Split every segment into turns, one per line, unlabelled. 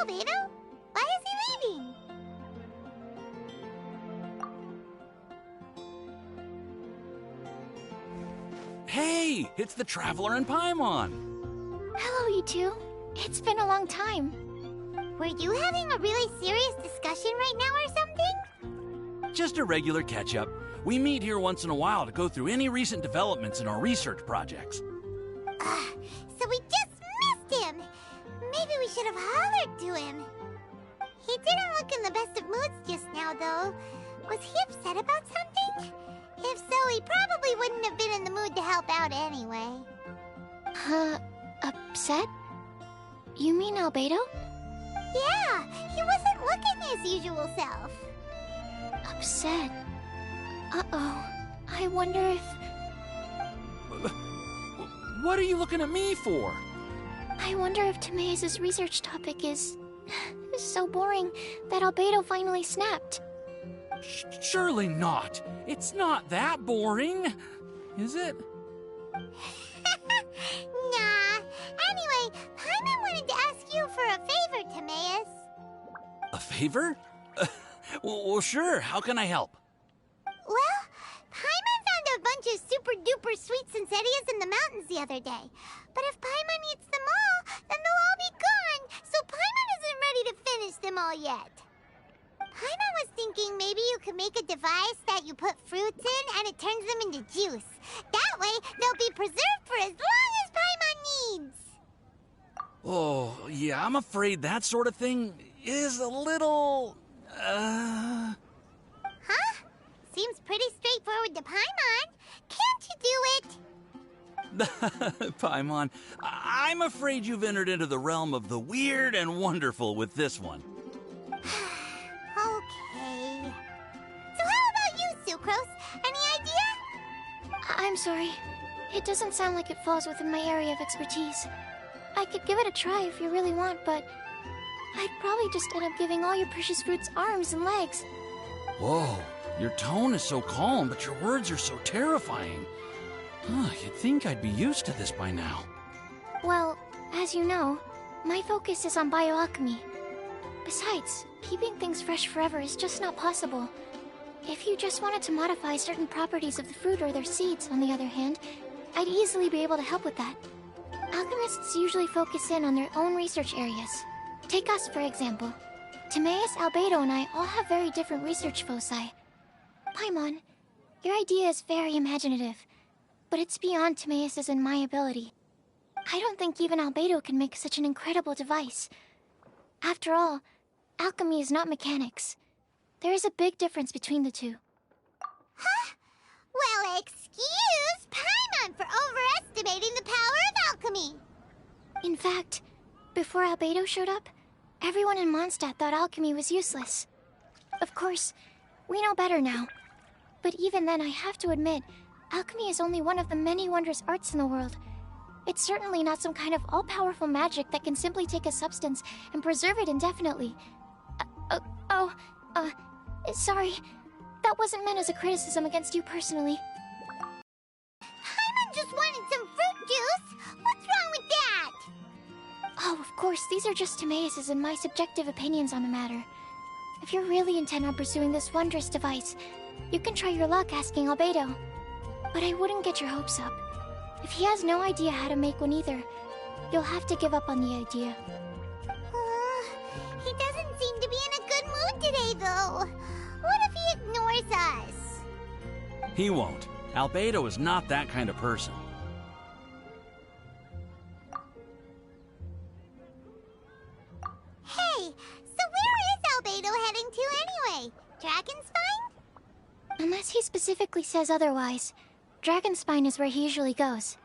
Albedo? Why is he leaving?
Hey, it's the Traveler and Paimon.
Hello, you two. It's been a long time.
Were you having a really serious discussion right now or something?
Just a regular catch-up. We meet here once in a while to go through any recent developments in our research projects.
So we just missed him. Maybe we should have hollered to him. He didn't look in the best of moods just now, though. Was he upset about something? If so, he probably wouldn't have been in the mood to help out anyway.
Upset? You mean Albedo?
Yeah, he wasn't looking his usual self.
Upset? Uh-oh. I wonder if...
What are you looking at me for?
I wonder if Timaeus' research topic is so boring that Albedo finally snapped.
Surely not. It's not that boring, is it?
Nah. Anyway, Paimon wanted to ask you for a favor, Timaeus.
A favor? Well, sure. How can I help?
Well, Paimon found a bunch of super-duper sweet Sensetias in the mountains the other day. But if Paimon eats them all, then they'll all be gone, so Paimon isn't ready to finish them all yet. Paimon was thinking maybe you could make a device that you put fruits in and it turns them into juice. That way, they'll be preserved for as long as Paimon needs.
Oh, yeah, I'm afraid that sort of thing is a little...
Huh? Seems pretty straightforward to Paimon. Can't you do it?
Paimon, I'm afraid you've entered into the realm of the weird and wonderful with this one.
Okay. So how about you, Sucrose? Any idea?
I'm sorry. It doesn't sound like it falls within my area of expertise. I could give it a try if you really want, but I'd probably just end up giving all your precious fruits arms and legs.
Whoa, your tone is so calm, but your words are so terrifying. You'd think I'd be used to this by now.
Well, as you know, my focus is on bioalchemy. Besides, keeping things fresh forever is just not possible. If you just wanted to modify certain properties of the fruit or their seeds, on the other hand, I'd easily be able to help with that. Alchemists usually focus in on their own research areas. Take us, for example. Timaeus, Albedo, and I all have very different research foci. Paimon, your idea is very imaginative, but it's beyond Timaeus' and my ability. I don't think even Albedo can make such an incredible device. After all, alchemy is not mechanics. There is a big difference between the two.
Huh? Well, excuse Paimon for overestimating the power of alchemy.
In fact, before Albedo showed up, everyone in Mondstadt thought alchemy was useless. Of course, we know better now. But even then, I have to admit, alchemy is only one of the many wondrous arts in the world. It's certainly not some kind of all-powerful magic that can simply take a substance and preserve it indefinitely. Sorry. That wasn't meant as a criticism against you personally.
Paimon just wanted some fruit juice. What's wrong with that?
Oh, of course, these are just Timaeus' and my subjective opinions on the matter. If you're really intent on pursuing this wondrous device, you can try your luck asking Albedo. But I wouldn't get your hopes up. If he has no idea how to make one either, you'll have to give up on the idea.
He doesn't seem to be in a good mood today, though. What if he ignores us?
He won't. Albedo is not that kind of person.
Hey, so where is Albedo heading to anyway? Dragonspine?
Unless he specifically says otherwise, Dragonspine is where he usually goes.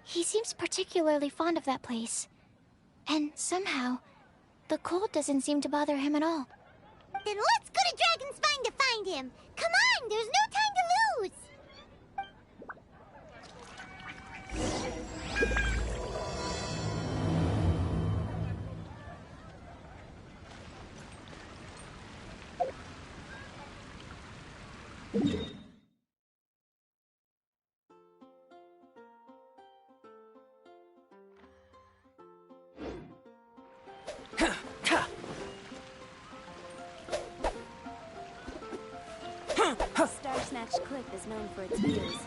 He seems particularly fond of that place. And somehow, the cold doesn't seem to bother him at all.
Then let's go to Dragonspine to find him. Come on, there's no time to lose.
Star Snatch Cliff is known for its views.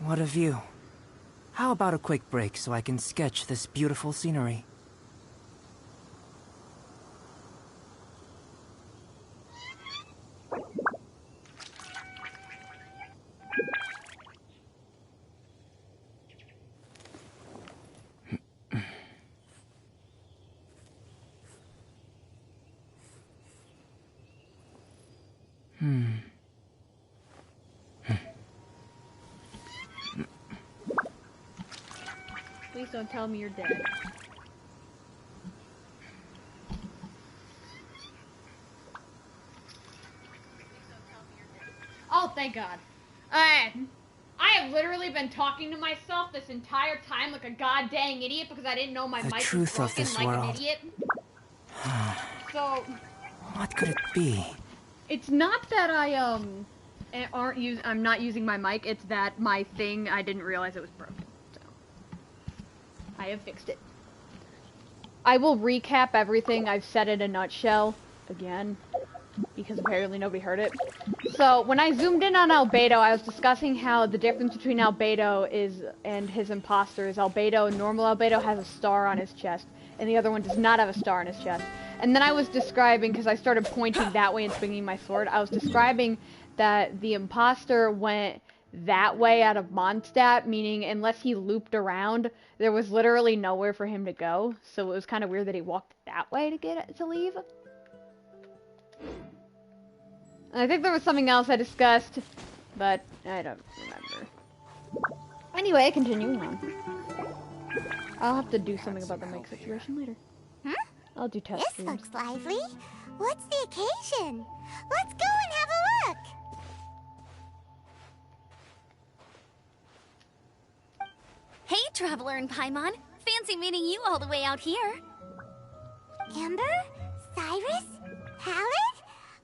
What a view. How about a quick break so I can sketch this beautiful scenery?
Please don't tell me you're dead. Oh, thank God. I have literally been talking to myself this entire time like a goddamn idiot because I didn't know my mic was broken like an idiot. So...
What could it be?
It's not that I'm not using my mic, it's that my thing, I didn't realize it was broken. So I have fixed it. I will recap everything I've said in a nutshell again, because apparently nobody heard it. So when I zoomed in on Albedo, I was discussing how the difference between Albedo and his imposter is normal Albedo has a star on his chest, and the other one does not have a star on his chest. And then I was describing, because I started pointing that way and swinging my sword, I was describing that the imposter went that way out of Mondstadt, meaning unless he looped around, there was literally nowhere for him to go. So it was kind of weird that he walked that way to get to leave. I think there was something else I discussed, but I don't remember. Anyway, continuing on. I'll have to do something about the mic situation later.
Huh?
I'll do test
This
streams.
looks lively. What's the occasion? Let's go and have a look.
Hey, Traveler and Paimon. Fancy meeting you all the way out here.
Amber? Cyrus? Pallet?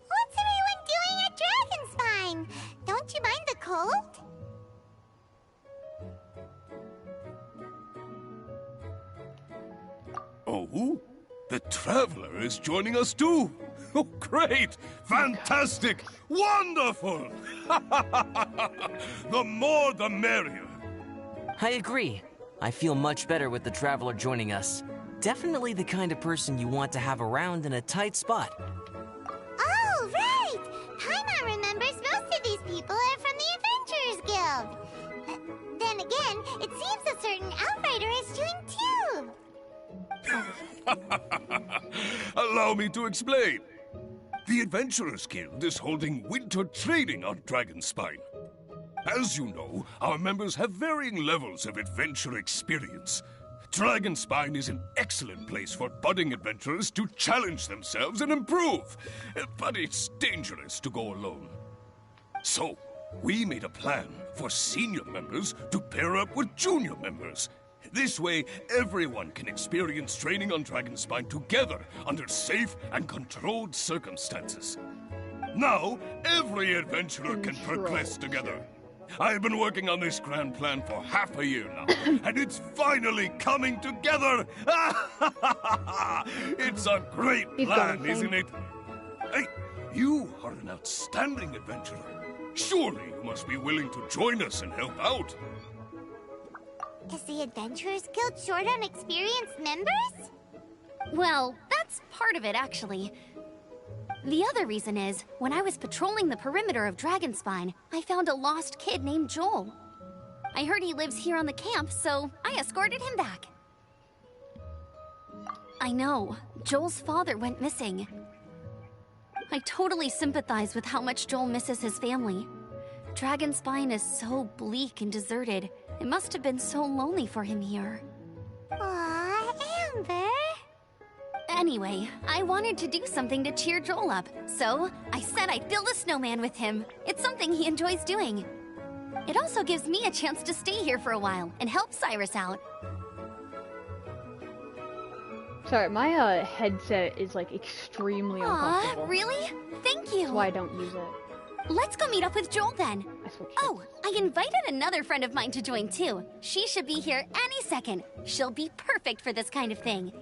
What's everyone doing at Dragonspine? Don't you mind the cold?
Oh, the Traveler is joining us too. Oh, great! Fantastic! Wonderful! The more the merrier.
I agree. I feel much better with the Traveler joining us. Definitely the kind of person you want to have around in a tight spot.
Oh, right! Paimon remembers most of these people are from the Adventurers Guild. Then again, it seems a certain outrider is doing too.
Allow me to explain. The Adventurers Guild is holding winter training on Dragonspine. As you know, our members have varying levels of adventure experience. Dragonspine is an excellent place for budding adventurers to challenge themselves and improve. But it's dangerous to go alone. So, we made a plan for senior members to pair up with junior members. This way, everyone can experience training on Dragonspine together under safe and controlled circumstances. Now, every adventurer can progress together. I've been working on this grand plan for half a year now, and it's finally coming together! It's a great plan, isn't it? Hey, you are an outstanding adventurer. Surely you must be willing to join us and help out.
Is the Adventurers Guild short on experienced members?
Well, that's part of it, actually. The other reason is, when I was patrolling the perimeter of Dragonspine, I found a lost kid named Joel. I heard he lives here on the camp, so I escorted him back. I know, Joel's father went missing. I totally sympathize with how much Joel misses his family. Dragonspine is so bleak and deserted. It must have been so lonely for him here.
Aw, Amber.
Anyway, I wanted to do something to cheer Joel up, so I said I'd build a snowman with him. It's something he enjoys doing. It also gives me a chance to stay here for a while and help Cyrus out.
Sorry, my headset is like extremely uncomfortable.
Aw, really? Thank you.
That's why I don't use it.
Let's go meet up with Joel then.
I switched
Oh, I invited another friend of mine to join too. She should be here any second. She'll be perfect for this kind of thing.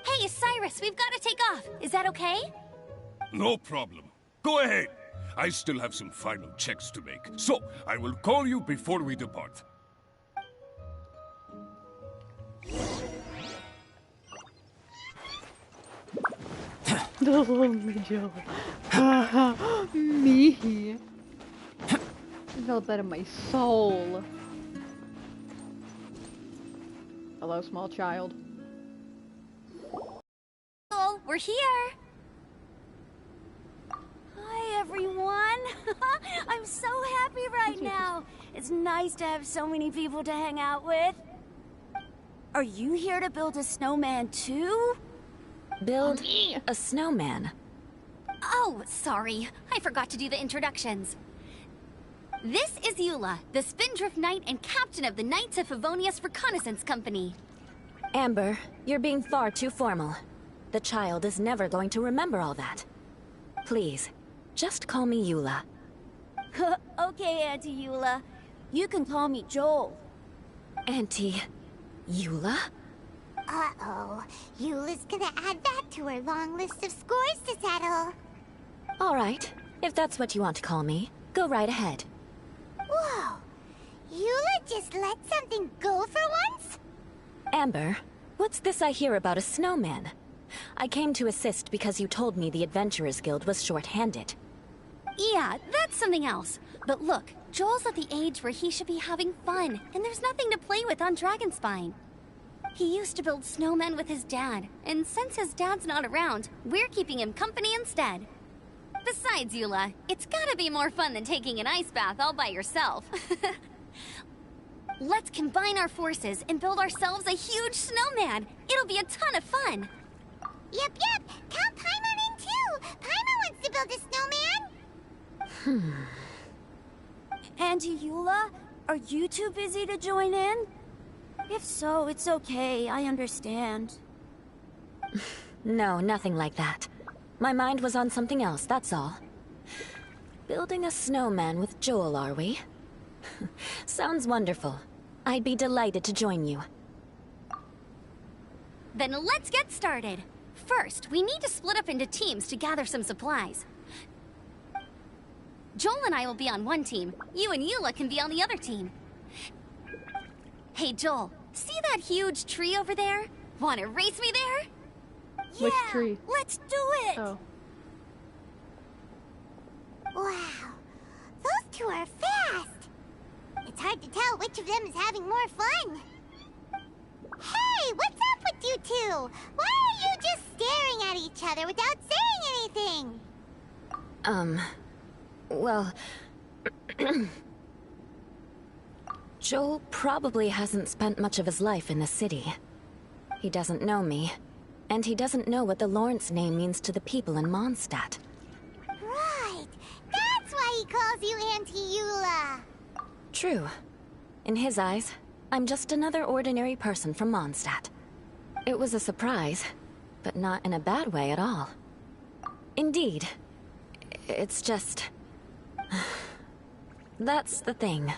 Hey, Cyrus, we've got to take off. Is that okay?
No problem. Go ahead. I still have some final checks to make, so I will call you before we depart.
The lonely Joe. Me. I felt that in my soul. Hello, small child.
Oh, we're here.
Hi, everyone. I'm so happy right now. It's nice to have so many people to hang out with. Are you here to build a snowman too?
Build a snowman.
Oh, sorry. I forgot to do the introductions. This is Eula, the Spindrift Knight and captain of the Knights of Favonius Reconnaissance Company.
Amber, you're being far too formal. The child is never going to remember all that. Please, just call me Eula.
Okay, Auntie Eula. You can call me Joel.
Auntie Eula?
Uh-oh. Eula's gonna add that to her long list of scores to settle.
All right, if that's what you want to call me, go right ahead.
Whoa. Eula just let something go for once?
Amber, what's this I hear about a snowman? I came to assist because you told me the Adventurers Guild was short-handed.
Yeah, that's something else. But look, Joel's at the age where he should be having fun, and there's nothing to play with on Dragonspine. He used to build snowmen with his dad, and since his dad's not around, we're keeping him company instead. Besides, Eula, it's gotta be more fun than taking an ice bath all by yourself. Let's combine our forces and build ourselves a huge snowman. It'll be a ton of fun.
Yep. Count Paimon in too. Paimon wants to build a snowman.
And Eula, are you too busy to join in? If so, it's okay. I understand.
No, nothing like that. My mind was on something else, that's all. Building a snowman with Joel, are we? Sounds wonderful. I'd be delighted to join you.
Then let's get started. First, we need to split up into teams to gather some supplies. Joel and I will be on one team. You and Eula can be on the other team. Hey, Joel, see that huge tree over there? Wanna race me there?
Which tree?
Let's do it!
Oh.
Wow, those two are fast. It's hard to tell which of them is having more fun. Hey, what's up with you two? Why are you just staring at each other without saying anything?
Well... Joel probably hasn't spent much of his life in the city. He doesn't know me, and he doesn't know what the Lawrence name means to the people in Mondstadt.
Right, that's why he calls you Auntie Eula.
True. In his eyes, I'm just another ordinary person from Mondstadt. It was a surprise, but not in a bad way at all. Indeed. It's just... That's the thing.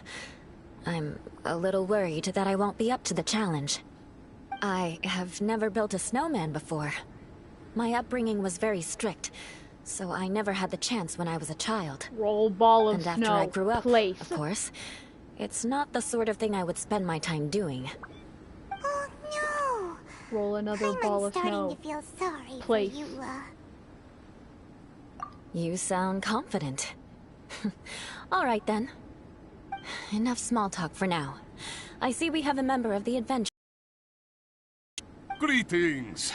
I'm a little worried that I won't be up to the challenge. I have never built a snowman before. My upbringing was very strict, so I never had the chance when I was a child.
Roll ball of
and after
snow.
I grew up,
Place.
of course, it's not the sort of thing I would spend my time doing.
Oh no!
Roll another
Paimon's
ball of
starting
snow.
to feel sorry
Place.
for Eula.
You sound confident. All right then. Enough small talk for now. I see we have a member of the adventure.
Greetings.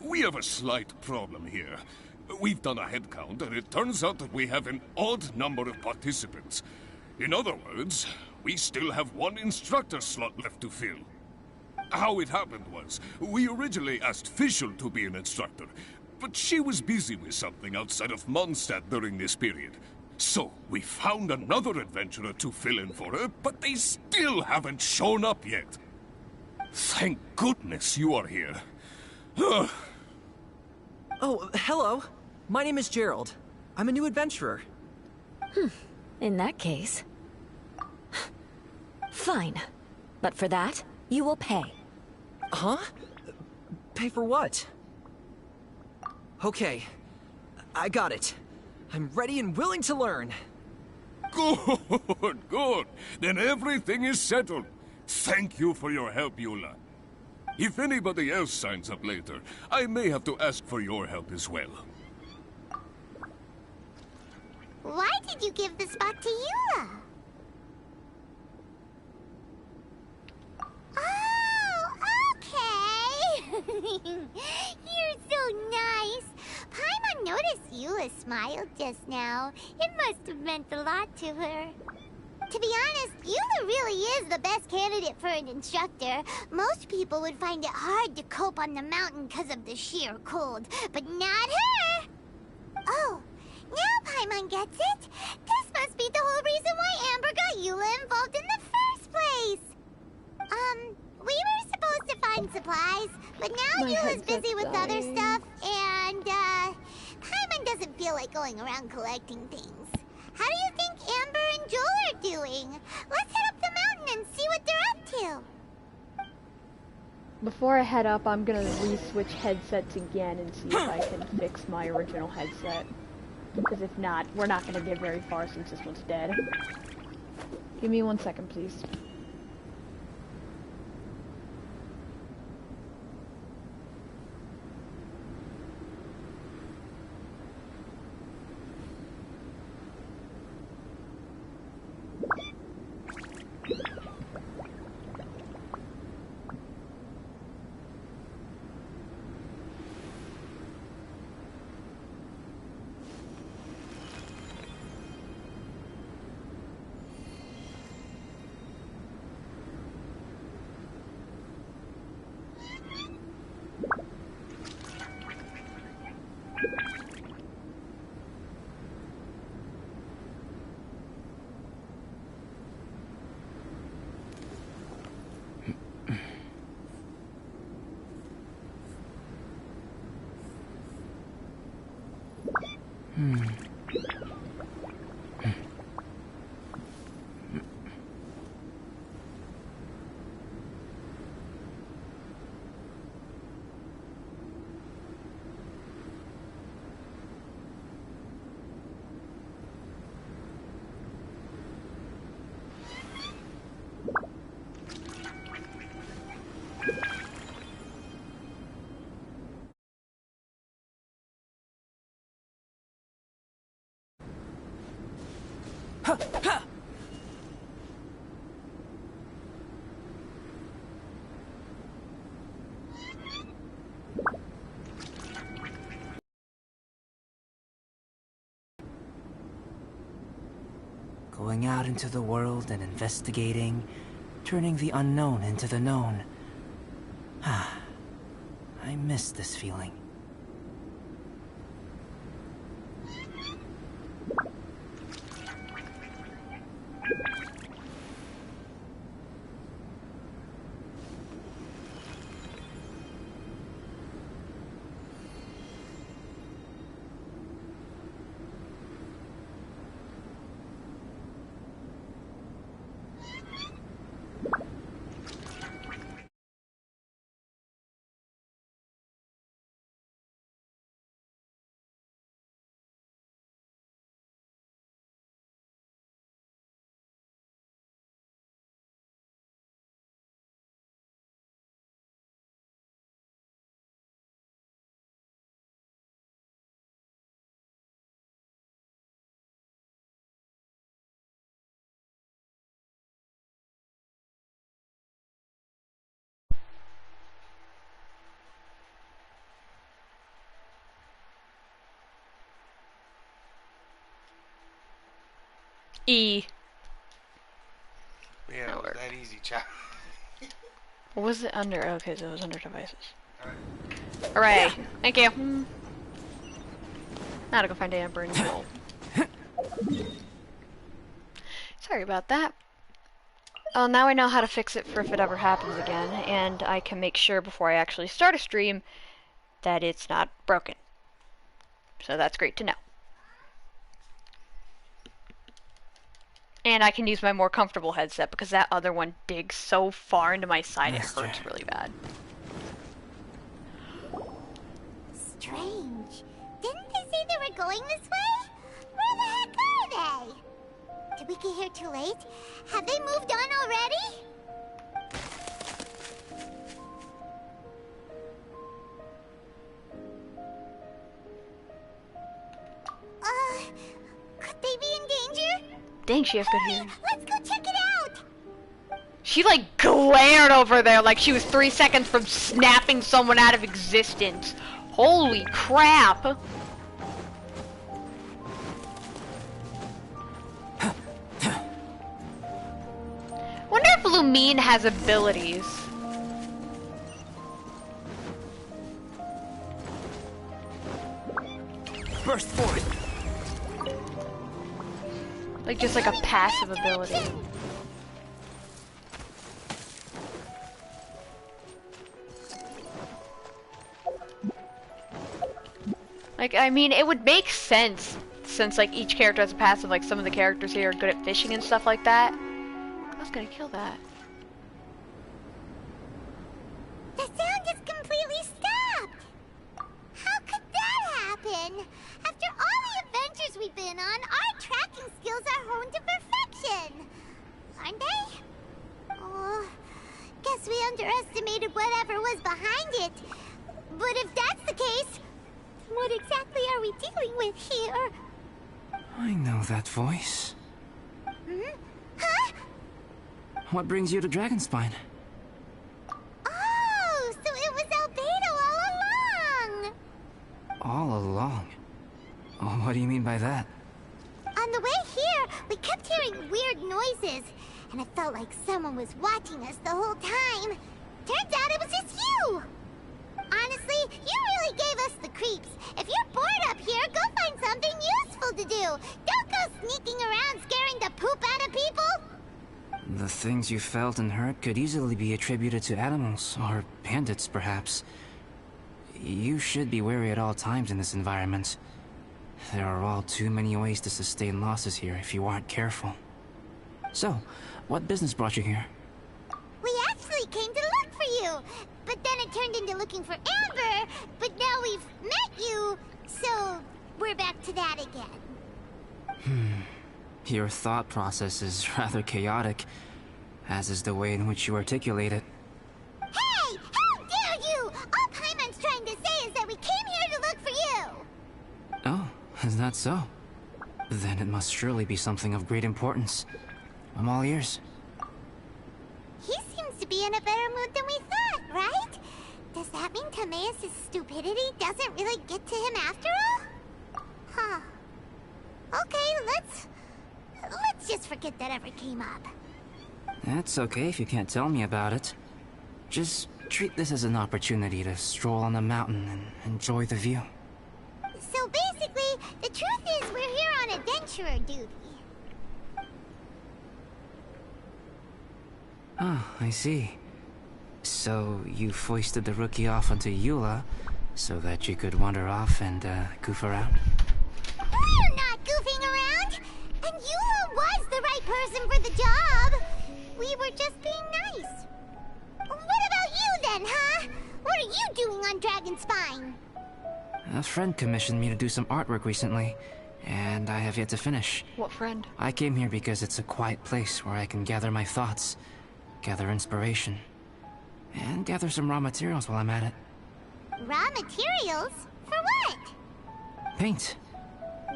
We have a slight problem here. We've done a head count, and it turns out that we have an odd number of participants. In other words, we still have one instructor slot left to fill. How it happened was, we originally asked Fischl to be an instructor, but she was busy with something outside of Mondstadt during this period. So, we found another adventurer to fill in for her, but they still haven't shown up yet. Thank goodness you are here.
Oh, hello. My name is Gerald. I'm a new adventurer.
In that case... Fine. But for that, you will pay.
Huh? Pay for what? Okay. I got it. I'm ready and willing to learn.
Good, good. Then everything is settled. Thank you for your help, Eula. If anybody else signs up later, I may have to ask for your help as well.
Why did you give the spot to Eula? Oh, okay. You're so nice. Paimon noticed Eula smiled just now. It must have meant a lot to her. To be honest, Eula really is the best candidate for an instructor. Most people would find it hard to cope on the mountain because of the sheer cold, but not her! Oh, now Paimon gets it. This must be the whole reason why Amber got Eula involved in the first place. We were supposed to find supplies, but now
My
Eula's
headset's
busy with other
dying.
stuff, and, Paimon doesn't feel like going around collecting things. How do you think Amber and Joel are doing? Let's head up the mountain and see what they're up to.
Before I head up, I'm gonna re-switch headsets again and see if I can fix my original headset. Because if not, we're not gonna get very far since this one's dead. Give me 1 second, please.
Going out into the world and investigating, turning the unknown into the known. I miss this feeling.
E.
Yeah, it was that easy, child.
What was it under? Okay, so it was under devices. Hooray! Thank you. Now to go find Amber and Joel. Sorry about that. Oh, now I know how to fix it for if it ever happens again, and I can make sure before I actually start a stream that it's not broken. So that's great to know. And I can use my more comfortable headset because that other one digs so far into my side it hurts really bad.
Strange. Didn't they say they were going this way? Where the heck are they? Did we get here too late? Have they moved on already? Could they be in danger?
Dang, she has good hearing.
Let's go check it out!
She like glared over there like she was 3 seconds from snapping someone out of existence. Holy crap! Wonder if Lumine has abilities.
Burst forth!
Like just like a passive ability. Like, I mean, it would make sense since like each character has a passive, like some of the characters here are good at fishing and stuff like that. I was gonna kill that.
The sound just completely stopped! How could that happen? After all the adventures we've been on, our tracking skills are honed to perfection! Aren't they? Oh, guess we underestimated whatever was behind it. But if that's the case, what exactly are we dealing with here?
I know that voice.
Hmm? Huh?
What brings you to Dragonspine?
Oh, so it was Albedo all along!
All along? Oh, what do you mean by that?
On the way here, we kept hearing weird noises, and it felt like someone was watching us the whole time. Turns out it was just you! Honestly, you really gave us the creeps. If you're bored up here, go find something useful to do. Don't go sneaking around scaring the poop out of people.
The things you felt and heard could easily be attributed to animals, or bandits, perhaps. You should be wary at all times in this environment. There are all too many ways to sustain losses here if you aren't careful. So, what business brought you here?
We actually came to look for you, but then it turned into looking for Amber, but now we've met you, so we're back to that again.
Your thought process is rather chaotic, as is the way in which you articulate it.
Hey! How dare you! All Paimon's trying to say is that we came here to look for you!
Oh, is that so? Then it must surely be something of great importance. I'm all ears.
He seems to be in a better mood than we thought, right? Does that mean Timaeus' stupidity doesn't really get to him after all? Huh. Okay, let's just forget that ever came up.
That's okay if you can't tell me about it. Just treat this as an opportunity to stroll on the mountain and enjoy the view.
So basically, the truth is we're here on adventurer duty.
Ah, I see. So you foisted the rookie off onto Eula so that you could wander off and goof around?
We're not goofing around! And Eula was the right person for the job! We were just being nice. What about you then, huh? What are you doing on Dragonspine?
A friend commissioned me to do some artwork recently, and I have yet to finish.
What friend?
I came here because it's a quiet place where I can gather my thoughts, gather inspiration, and gather some raw materials while I'm at it.
Raw materials? For what?
Paint.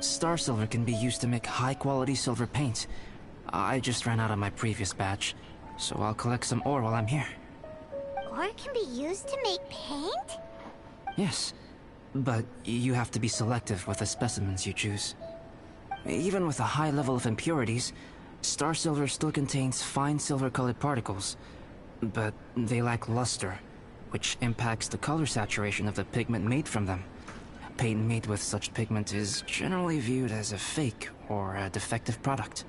Star silver can be used to make high-quality silver paint. I just ran out of my previous batch, so I'll collect some ore while I'm here.
Ore can be used to make paint?
Yes, but you have to be selective with the specimens you choose. Even with a high level of impurities, star silver still contains fine silver-colored particles, but they lack luster, which impacts the color saturation of the pigment made from them. Paint made with such pigment is generally viewed as a fake or a defective product.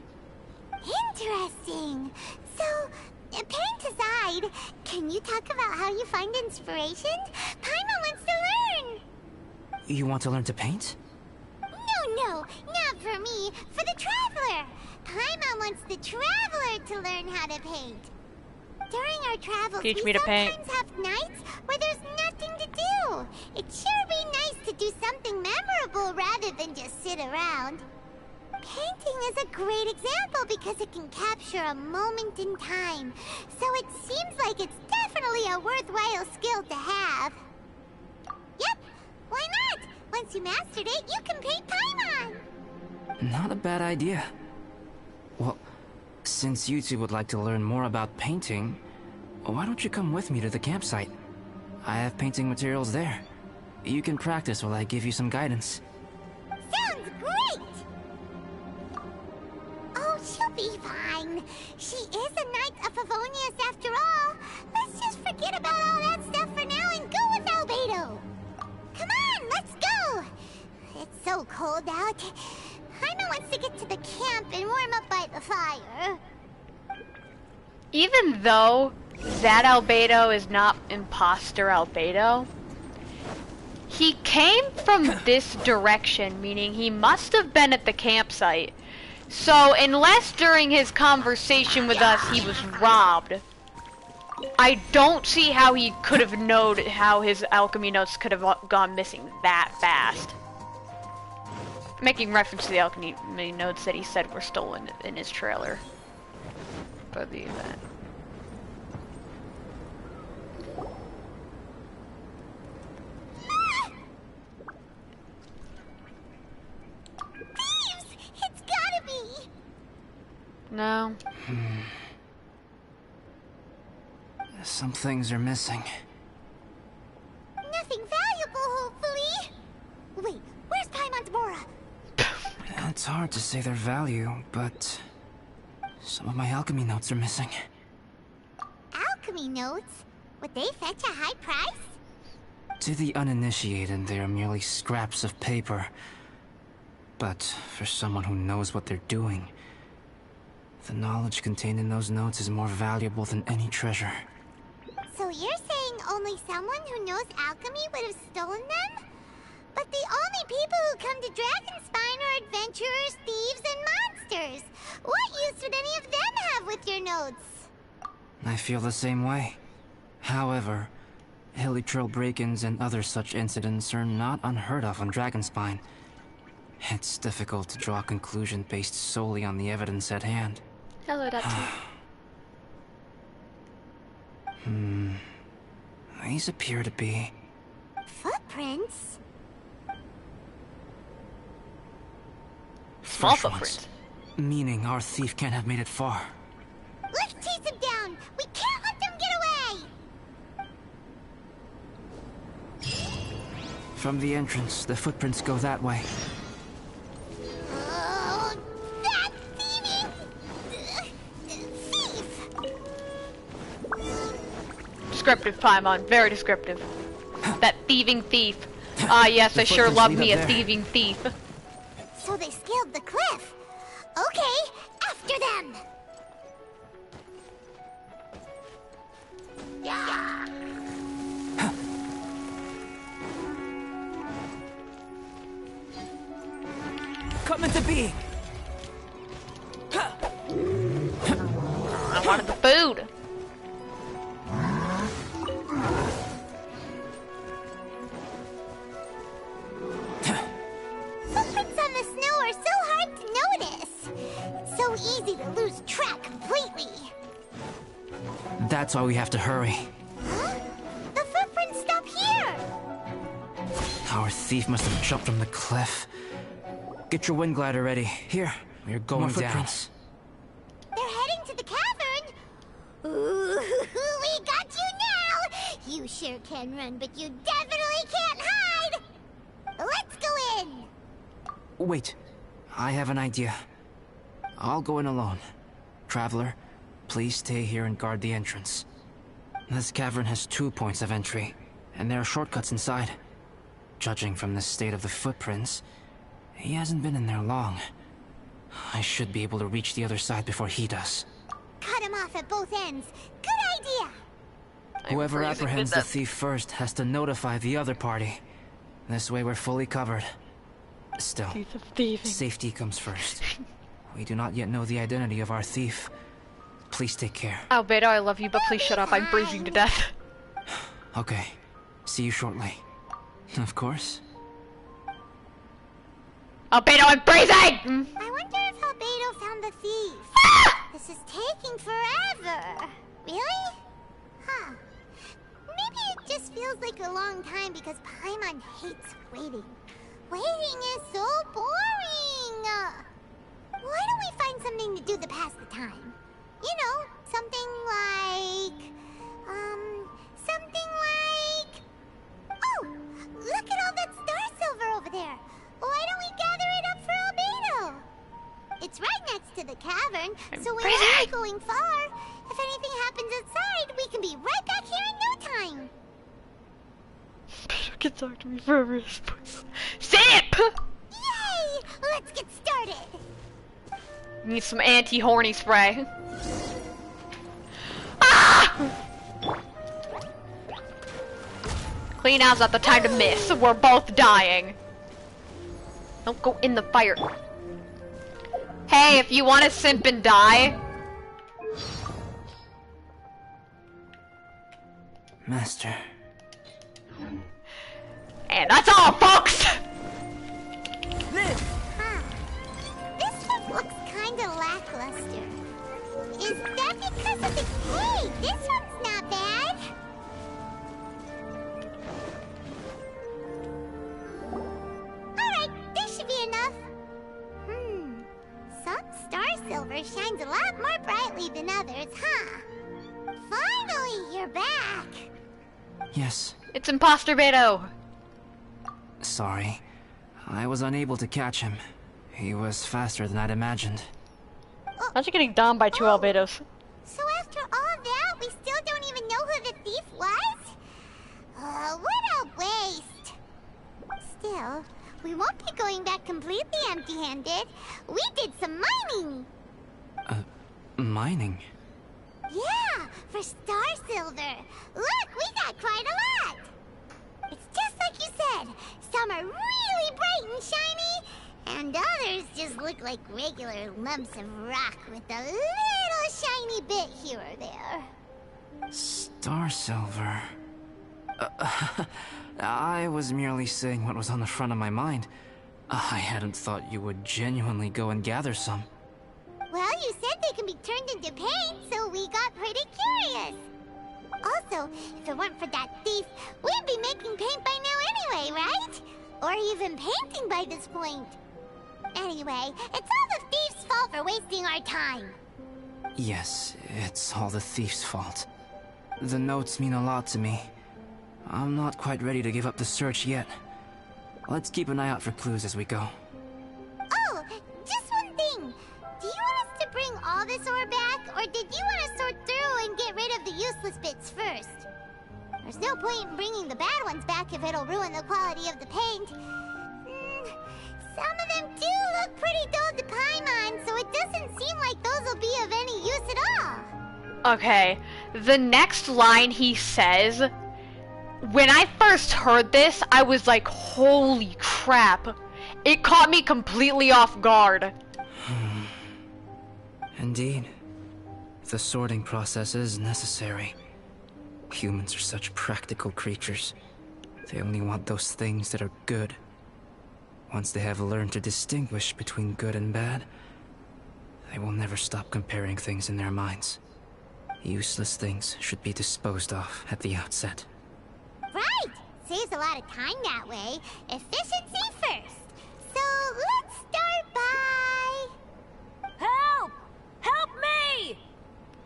Interesting. So, paint aside, can you talk about how you find inspiration? Paimon wants to learn!
You want to learn to paint?
No, not for me. For the Traveler. Paimon wants the Traveler to learn how to paint. During our travels,
Teach
we
me to paint.
sometimes have nights where there's nothing to do. It'd sure be nice to do something memorable rather than just sit around. Painting is a great example because it can capture a moment in time. So it seems like it's definitely a worthwhile skill to have. Yep, why not? Once you mastered it, you can paint Paimon.
Not a bad idea. Well, since you two would like to learn more about painting, why don't you come with me to the campsite? I have painting materials there. You can practice while I give you some guidance.
Sounds great! Oh, she'll be fine. She is a Knight of Favonius after all. Let's just forget about all that stuff for now and go with Albedo. Come on, let's go! It's so cold out. Paimon wants to get to the camp and warm up by the fire.
Even though that Albedo is not imposter Albedo, he came from this direction, meaning he must have been at the campsite. So unless during his conversation with us he was robbed, I don't see how he could have known how his alchemy notes could have gone missing that fast. Making reference to the alchemy notes that he said were stolen in his trailer for the event.
Thieves! It's gotta be!
No.
Some things are missing.
Nothing valuable, hopefully. Wait, where's Paimon's Mora?
It's hard to say their value, but some of my alchemy notes are missing.
Alchemy notes? Would they fetch a high price?
To the uninitiated, they are merely scraps of paper. But for someone who knows what they're doing, the knowledge contained in those notes is more valuable than any treasure.
So you're saying only someone who knows alchemy would have stolen them? But the only people who come to Dragonspine are adventurers, thieves, and monsters. What use would any of them have with your notes?
I feel the same way. However, hilly trail break-ins and other such incidents are not unheard of on Dragonspine. It's difficult to draw a conclusion based solely on the evidence at hand.
Hello, that too.
These appear to be...
Footprints?
Small
fresh ones.
footprints.
Meaning our thief can't have made it far.
Let's chase him down! We can't let them get away!
From the entrance, the footprints go that way.
Oh, that thieving... thief!
Descriptive, Paimon. Very descriptive. That thieving thief. Ah, yes, I sure
footprints
love
lead
me
up
a
there.
thieving thief.
So they scaled the cliff. Okay, after them! Yeah.
Come into being!
I wanted the food.
Footprints on the snow are so hard to notice. It's so easy to lose track completely.
That's why we have to hurry.
Huh? The footprints stop here.
Our thief must have jumped from the cliff. Get your wind glider ready. Here, we're going down.
footprints.
They're heading to the cavern. Ooh, we got you now. You sure can run, but you definitely can't hide. Let's go in.
Wait, I have an idea. I'll go in alone. Traveler, please stay here and guard the entrance. This cavern has 2 points of entry, and there are shortcuts inside. Judging from the state of the footprints, he hasn't been in there long. I should be able to reach the other side before he does.
Cut him off at both ends. Good idea.
Whoever apprehends the thief first has to notify the other party. This way we're fully covered. Still, safety comes first. We do not yet know the identity of our thief. Please take care.
Albedo, I love you, but please shut up. I'm freezing to death.
Okay. See you shortly. Of course.
Albedo, I'm freezing!
I wonder if Albedo found the thief. This is taking forever. Really? Huh. Maybe it just feels like a long time because Paimon hates waiting. Waiting is so boring. Why don't we find something to do to pass the time? You know, something like... Oh! Look at all that star silver over there. Why don't we gather it up for Albedo? It's right next to the cavern, so we're not going far. If anything happens outside, we can be right back here in no time.
You can talk to me forever. Sip!
Yay! Let's get started.
Need some anti-horny spray. Ah! Clean out's not the time to miss. We're both dying. Don't go in the fire. Hey, if you want to simp and die.
Master.
And that's all, folks!
Huh. This stuff looks kinda lackluster. Is that because of the... Hey, this one's not bad. Alright, this should be enough. Some star silver shines a lot more brightly than others, huh? Finally, you're back.
Yes.
It's Imposter Beto.
Sorry. I was unable to catch him. He was faster than I'd imagined.
Imagine getting downed by 2 Albedos.
So after all that, we still don't even know who the thief was? What a waste. Still, we won't be going back completely empty-handed. We did some mining.
Mining?
Yeah, for star silver. Look, we got quite a lot. It's just like you said. Some are really bright and shiny, just look like regular lumps of rock with a little shiny bit here or there.
Star Silver. I was merely saying what was on the front of my mind. I hadn't thought you would genuinely go and gather some.
Well, you said they can be turned into paint, so we got pretty curious. Also, if it weren't for that thief, we'd be making paint by now anyway, right? Or even painting by this point. Anyway, it's all the thief's fault for wasting our time.
Yes, it's all the thief's fault. The notes mean a lot to me. I'm not quite ready to give up the search yet. Let's keep an eye out for clues as we go.
Oh, just one thing. Do you want us to bring all this ore back, or did you want to sort through and get rid of the useless bits first? There's no point in bringing the bad ones back if it'll ruin the quality of the paint. Some of them do look pretty dull to Paimon, so it doesn't seem like those will be of any use at all.
Okay, the next line he says, when I first heard this, I was like, holy crap. It caught me completely off guard.
Indeed. The sorting process is necessary. Humans are such practical creatures. They only want those things that are good. Once they have learned to distinguish between good and bad, they will never stop comparing things in their minds. Useless things should be disposed of at the outset.
Right! Saves a lot of time that way. Efficiency first. So let's start by...
Help! Help me!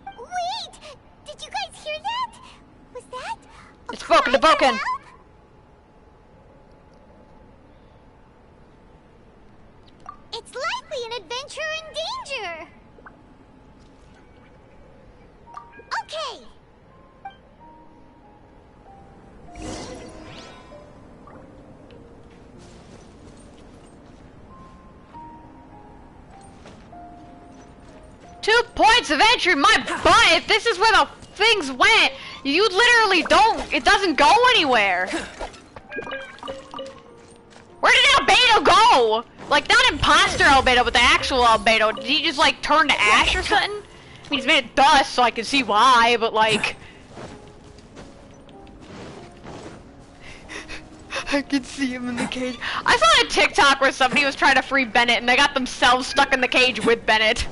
Wait! Did you guys hear that? Was that...
It's broken.
It's likely an adventurer in danger. Okay.
Two points of entry, my butt! If this is where the things went, you literally don't, it doesn't go anywhere. Where did Albedo go? Like, not imposter Albedo, but the actual Albedo. Did he just, like, turn to ash or something? I mean, he's made of dust, so I can see why, but, like... I can see him in the cage. I saw a TikTok where somebody was trying to free Bennett, and they got themselves stuck in the cage with Bennett.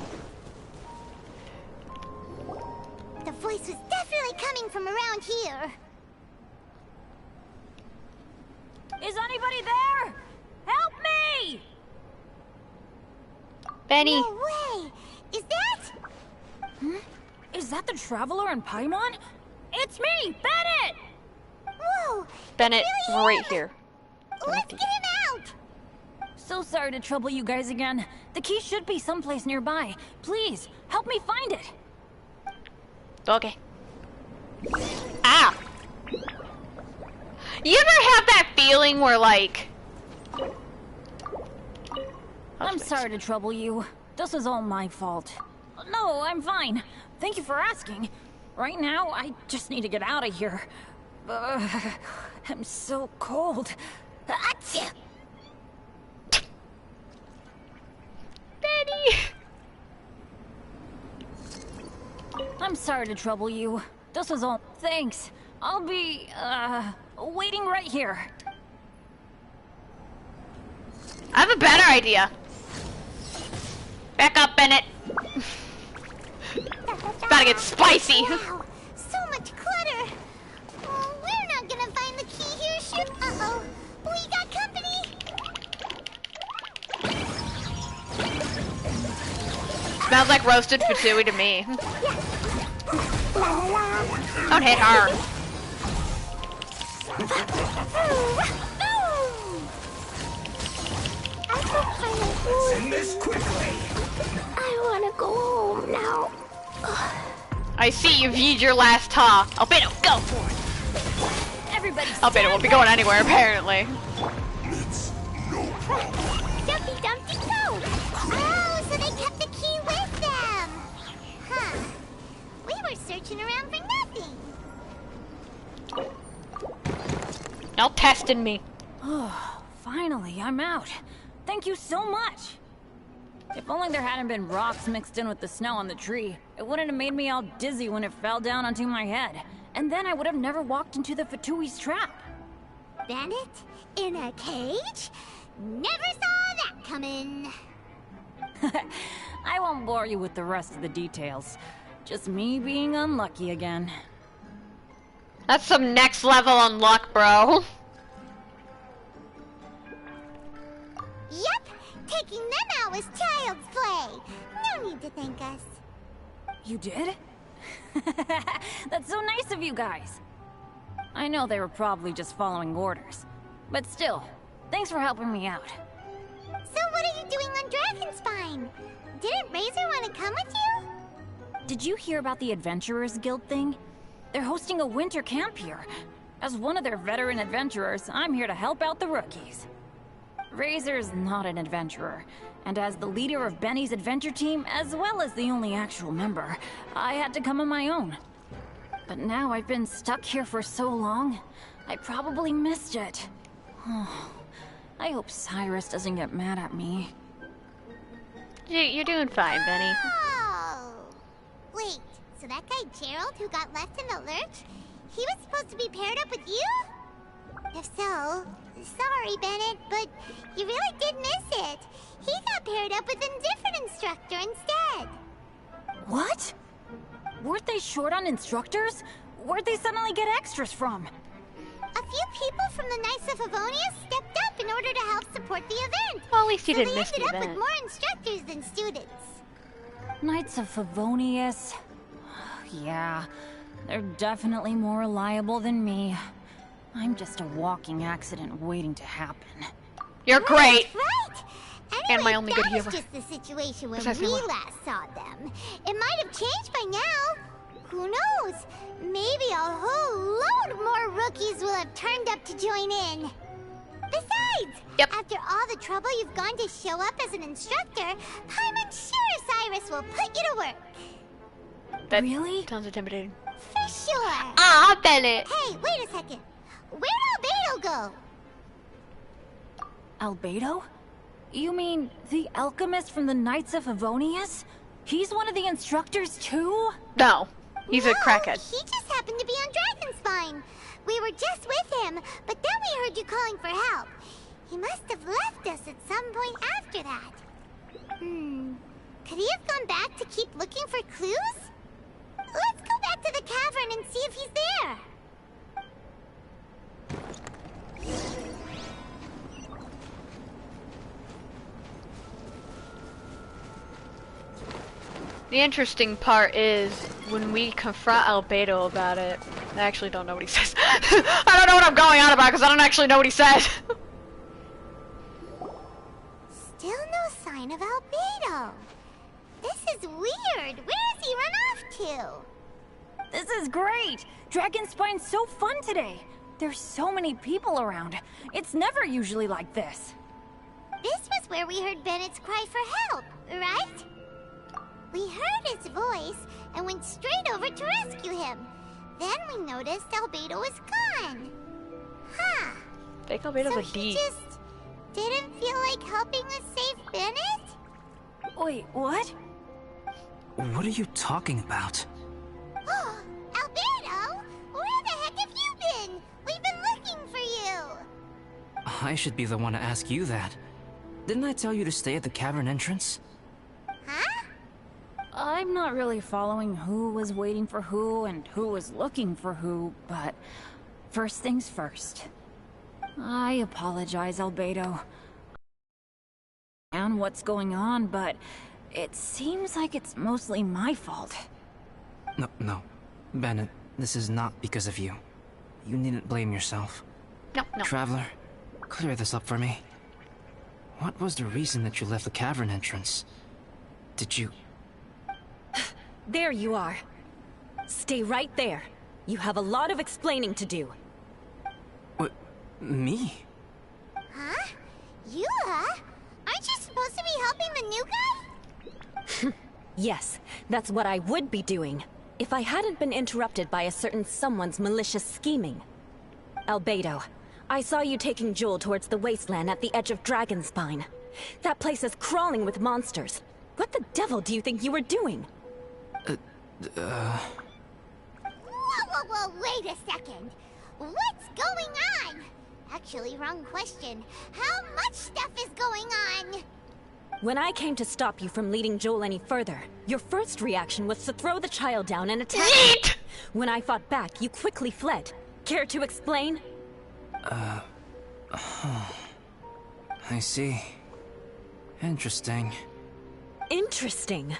The voice was definitely coming from around here.
Is anybody there? Help me!
Benny.
No way! Is that...
Is that the Traveler in Paimon? It's me, Bennett!
Whoa!
Bennett, we're right here.
Let's get him out!
So sorry to trouble you guys again. The key should be someplace nearby. Please, help me find it.
Okay. Ah! You ever have that feeling where, like...
I'm sorry to trouble you. This is all my fault. No, I'm fine. Thank you for asking. Right now, I just need to get out of here. I'm so cold. Achoo!
Benny!
I'm sorry to trouble you. This is all... Thanks. I'll be, waiting right here.
I have a better idea. Back up, Bennett. It's about to get spicy.
Wow, so much clutter. Oh, we're not gonna find the key here, shoot. Uh-oh, we got company.
Smells like roasted fatui to me. Don't hit her.
Let's end this quickly.
I wanna go home now.
I see you've used your last talk. Albedo, go for it.
Everybody
Albedo won't be going anywhere, apparently.
It's no problem.
Dumpty Dumpty go! Oh, so they kept the key with them. Huh. We were searching around for nothing.
No testing me.
Oh, finally, I'm out. Thank you so much. If only there hadn't been rocks mixed in with the snow on the tree, it wouldn't have made me all dizzy when it fell down onto my head. And then I would have never walked into the Fatui's trap.
Bennett? In a cage? Never saw that coming.
I won't bore you with the rest of the details. Just me being unlucky again.
That's some next level unluck, bro.
Yep, taking them out was child's play. No need to thank us.
You did? That's so nice of you guys. I know they were probably just following orders. But still, thanks for helping me out.
So what are you doing on Dragonspine? Didn't Razor want to come with you?
Did you hear about the Adventurers Guild thing? They're hosting a winter camp here. As one of their veteran adventurers, I'm here to help out the rookies. Razor's not an adventurer, and as the leader of Benny's adventure team, as well as the only actual member, I had to come on my own. But now I've been stuck here for so long, I probably missed it. I hope Cyrus doesn't get mad at me.
You're doing fine, Benny.
Oh! Wait, so that guy Gerald who got left in the lurch, he was supposed to be paired up with you? If so, sorry, Bennett, but you really did miss it. He got paired up with a different instructor instead.
What? Weren't they short on instructors? Where'd they suddenly get extras from?
A few people from the Knights of Avonia stepped up in order to help support the event.
Well, at least you
so
didn't miss the
they ended up
event.
with more instructors than students.
Knights of Favonius? Yeah, they're definitely more reliable than me. I'm just a walking accident waiting to happen.
You're great!
Right! Anyway,
And my only good
that
healer.
was just the situation when
Besides
we
my one.
last saw them. It might have changed by now. Who knows? Maybe a whole load more rookies will have turned up to join in. Besides, after all the trouble you've gone to show up as an instructor, I'm sure Cyrus will put you to work.
That
really?
Sounds intimidating.
For sure.
Ah, Bennett!
Hey, wait a second. Where'd Albedo go?
Albedo? You mean the alchemist from the Knights of Favonius? He's one of the instructors too?
No, he's a crackhead.
He just happened to be on Dragonspine. We were just with him, but then we heard you calling for help. He must have left us at some point after that. Could he have gone back to keep looking for clues? Let's go back to the cavern and see if he's there.
The interesting part is when we confront Albedo about it. I actually don't know what he says. I don't know what I'm going on about because I don't actually know what he says.
Still no sign of Albedo. This is weird. Where has he run off to?
This is great! Dragonspine's so fun today! There's so many people around. It's never usually like this.
This was where we heard Bennett's cry for help, right? We heard his voice and went straight over to rescue him. Then we noticed Albedo was gone. Huh.
Fake Albedo's
So
a
he
D.
just didn't feel like helping us save Bennett?
Wait, what?
What are you talking about?
Oh, Albedo! Where the heck have you been? We've been looking for you!
I should be the one to ask you that. Didn't I tell you to stay at the cavern entrance?
Huh?
I'm not really following who was waiting for who and who was looking for who, but first things first. I apologize, Albedo. And what's going on, but it seems like it's mostly my fault.
No. Bennett, this is not because of you. You needn't blame yourself.
No.
Traveler, clear this up for me. What was the reason that you left the cavern entrance? Did you...
There you are. Stay right there. You have a lot of explaining to do.
What? Me?
Huh? You, huh? Aren't you supposed to be helping the new guy?
Yes, that's what I would be doing, if I hadn't been interrupted by a certain someone's malicious scheming. Albedo, I saw you taking Joel towards the wasteland at the edge of Dragonspine. That place is crawling with monsters. What the devil do you think you were doing?
Whoa, wait a second. What's going on? Actually, wrong question. How much stuff is going on?
When I came to stop you from leading Joel any further, your first reaction was to throw the child down and attack me. When I fought back, you quickly fled. Care to explain?
I see. Interesting.
Interesting?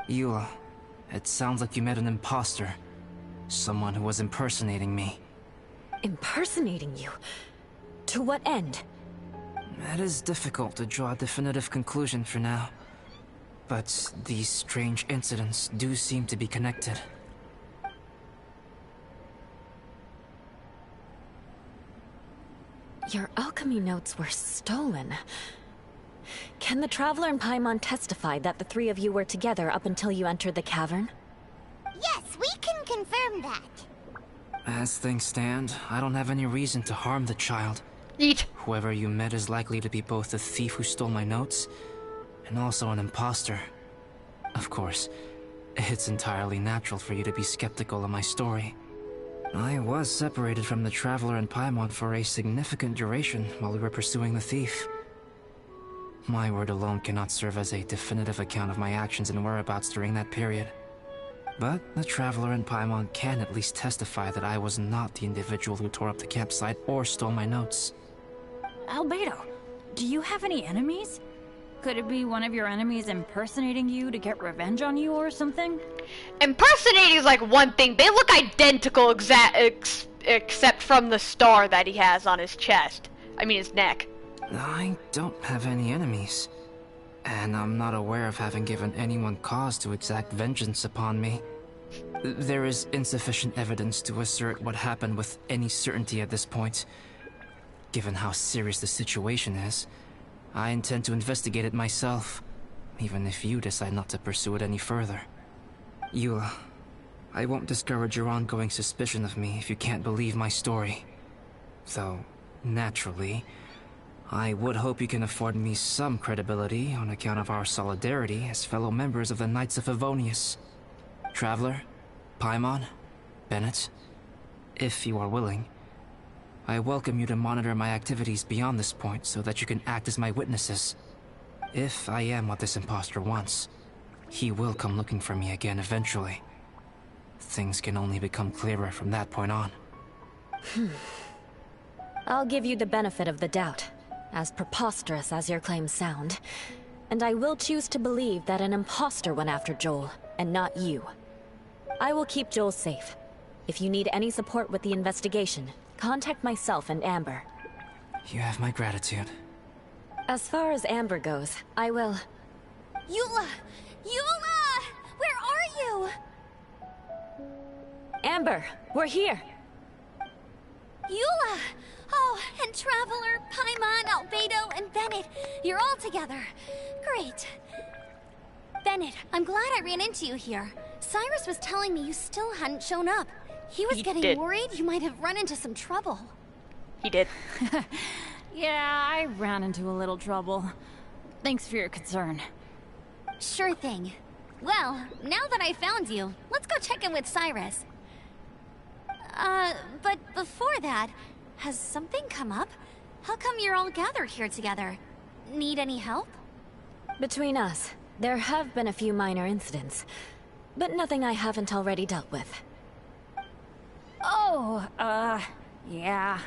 Eula, it sounds like you met an imposter. Someone who was impersonating me.
Impersonating you? To what end?
It is difficult to draw a definitive conclusion for now. But these strange incidents do seem to be connected.
Your alchemy notes were stolen. Can the Traveler and Paimon testify that the three of you were together up until you entered the cavern?
Yes, we can confirm that.
As things stand, I don't have any reason to harm the child.
Eat.
Whoever you met is likely to be both the thief who stole my notes, and also an imposter. Of course, it's entirely natural for you to be skeptical of my story. I was separated from the Traveler and Paimon for a significant duration while we were pursuing the thief. My word alone cannot serve as a definitive account of my actions and whereabouts during that period. But the Traveler and Paimon can at least testify that I was not the individual who tore up the campsite or stole my notes.
Albedo, do you have any enemies? Could it be one of your enemies impersonating you to get revenge on you or something?
Impersonating is like one thing. They look identical except from the star that he has on his chest. I mean his neck.
I don't have any enemies. And I'm not aware of having given anyone cause to exact vengeance upon me. There is insufficient evidence to assert what happened with any certainty at this point. Given how serious the situation is, I intend to investigate it myself, even if you decide not to pursue it any further. Eula, I won't discourage your ongoing suspicion of me if you can't believe my story. Though, naturally, I would hope you can afford me some credibility on account of our solidarity as fellow members of the Knights of Favonius. Traveler, Paimon, Bennett, if you are willing, I welcome you to monitor my activities beyond this point so that you can act as my witnesses. If I am what this imposter wants, he will come looking for me again eventually. Things can only become clearer from that point on.
I'll give you the benefit of the doubt, as preposterous as your claims sound. And I will choose to believe that an imposter went after Joel, and not you. I will keep Joel safe. If you need any support with the investigation, contact myself and Amber.
You have my gratitude.
As far as Amber goes, I will...
Eula! Eula! Where are you?
Amber, we're here!
Eula! Oh, and Traveler, Paimon, Albedo, and Bennett. You're all together. Great. Bennett, I'm glad I ran into you here. Cyrus was telling me you still hadn't shown up. He was getting worried you might have run into some trouble.
He did.
Yeah, I ran into a little trouble. Thanks for your concern.
Sure thing. Well, now that I found you, let's go check in with Cyrus. But before that, has something come up? How come you're all gathered here together? Need any help?
Between us, there have been a few minor incidents, but nothing I haven't already dealt with.
Oh, yeah.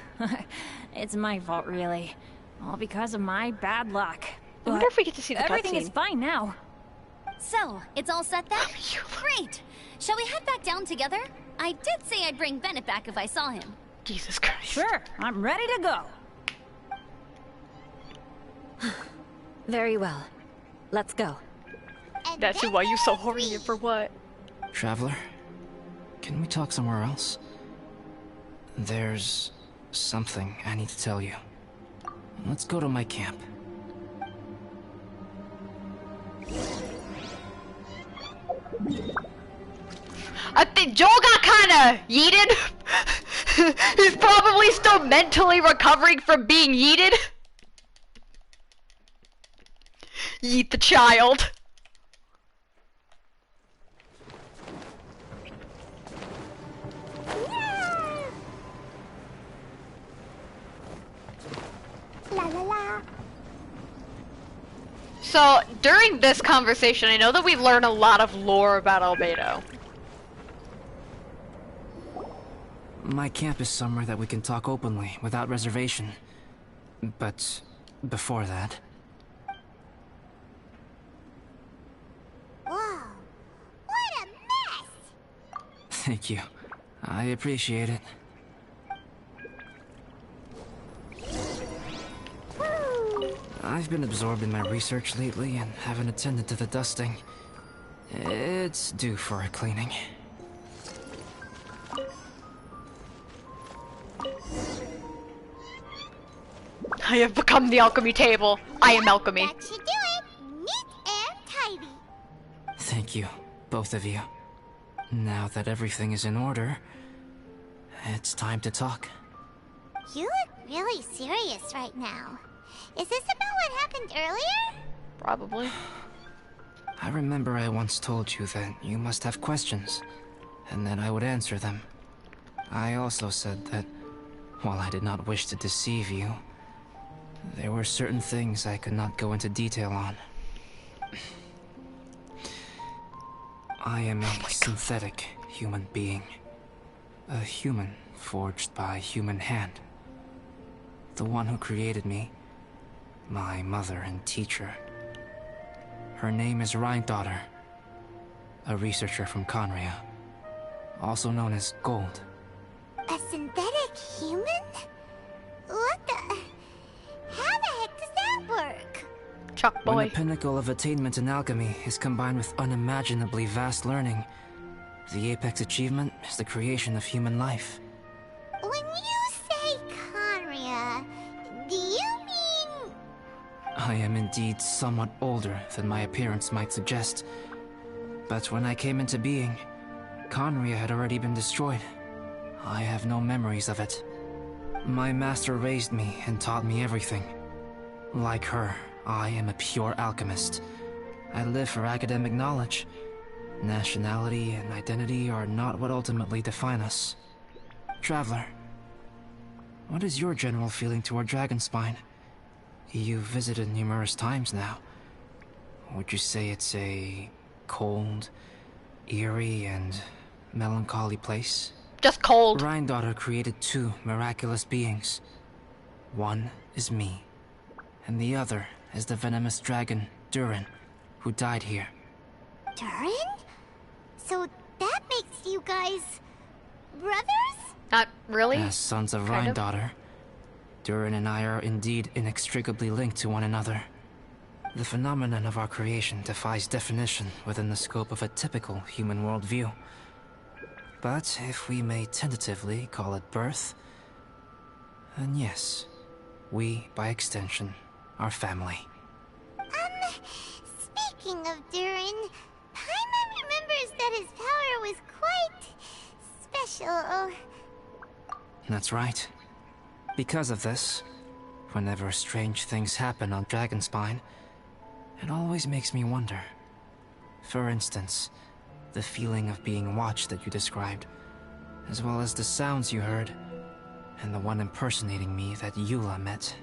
It's my fault, really. All because of my bad luck.
I wonder if we get to see the
everything
cutscene.
is fine now.
So, it's all set then? Great! Shall we head back down together? I did say I'd bring Bennett back if I saw him.
Jesus Christ.
Sure, I'm ready to go.
Very well. Let's go.
And
That's
then
why you so
there are
horny
three.
for what?
Traveler, can we talk somewhere else? There's something I need to tell you. Let's go to my camp.
I think Joel got kinda yeeted. He's probably still mentally recovering from being yeeted. Yeet the child.
La la la.
So, during this conversation, I know that we learn a lot of lore about Albedo.
My camp is somewhere that we can talk openly, without reservation. But before that...
Whoa. What a mess!
Thank you. I appreciate it. I've been absorbed in my research lately and haven't attended to the dusting. It's due for a cleaning.
I have become the alchemy table. I am alchemy.
That should do it. Neat and tidy.
Thank you, both of you. Now that everything is in order, it's time to talk.
You look really serious right now. Is this about what happened earlier?
Probably.
I remember I once told you that you must have questions, and that I would answer them. I also said that, while I did not wish to deceive you, there were certain things I could not go into detail on. I am a synthetic human being. A human forged by human hand. The one who created me, my mother and teacher. Her name is Rhine-daughter, a researcher from Conria, also known as Gold.
A synthetic human? What the... How the heck does that work?
Chuck boy.
When the pinnacle of attainment in alchemy is combined with unimaginably vast learning, the apex achievement is the creation of human life.
When you say Conria, do you mean...
I am indeed somewhat older than my appearance might suggest. But when I came into being, Conria had already been destroyed. I have no memories of it. My master raised me and taught me everything. Like her, I am a pure alchemist. I live for academic knowledge. Nationality and identity are not what ultimately define us. Traveler, what is your general feeling toward Dragonspine? You've visited numerous times now. Would you say it's a cold, eerie, and melancholy place?
Just cold.
Rhine-daughter created two miraculous beings. One is me, and the other is the venomous dragon, Durin, who died here.
Durin? So that makes you guys... brothers?
Not really.
As sons of
Kind of.
Rhine-daughter, Durin and I are indeed inextricably linked to one another. The phenomenon of our creation defies definition within the scope of a typical human worldview. But if we may tentatively call it birth, then yes, we, by extension, are family.
Speaking of Durin, Paimon remembers that his power was quite... special.
That's right. Because of this, whenever strange things happen on Dragonspine, it always makes me wonder. For instance, the feeling of being watched that you described, as well as the sounds you heard, and the one impersonating me that Eula met.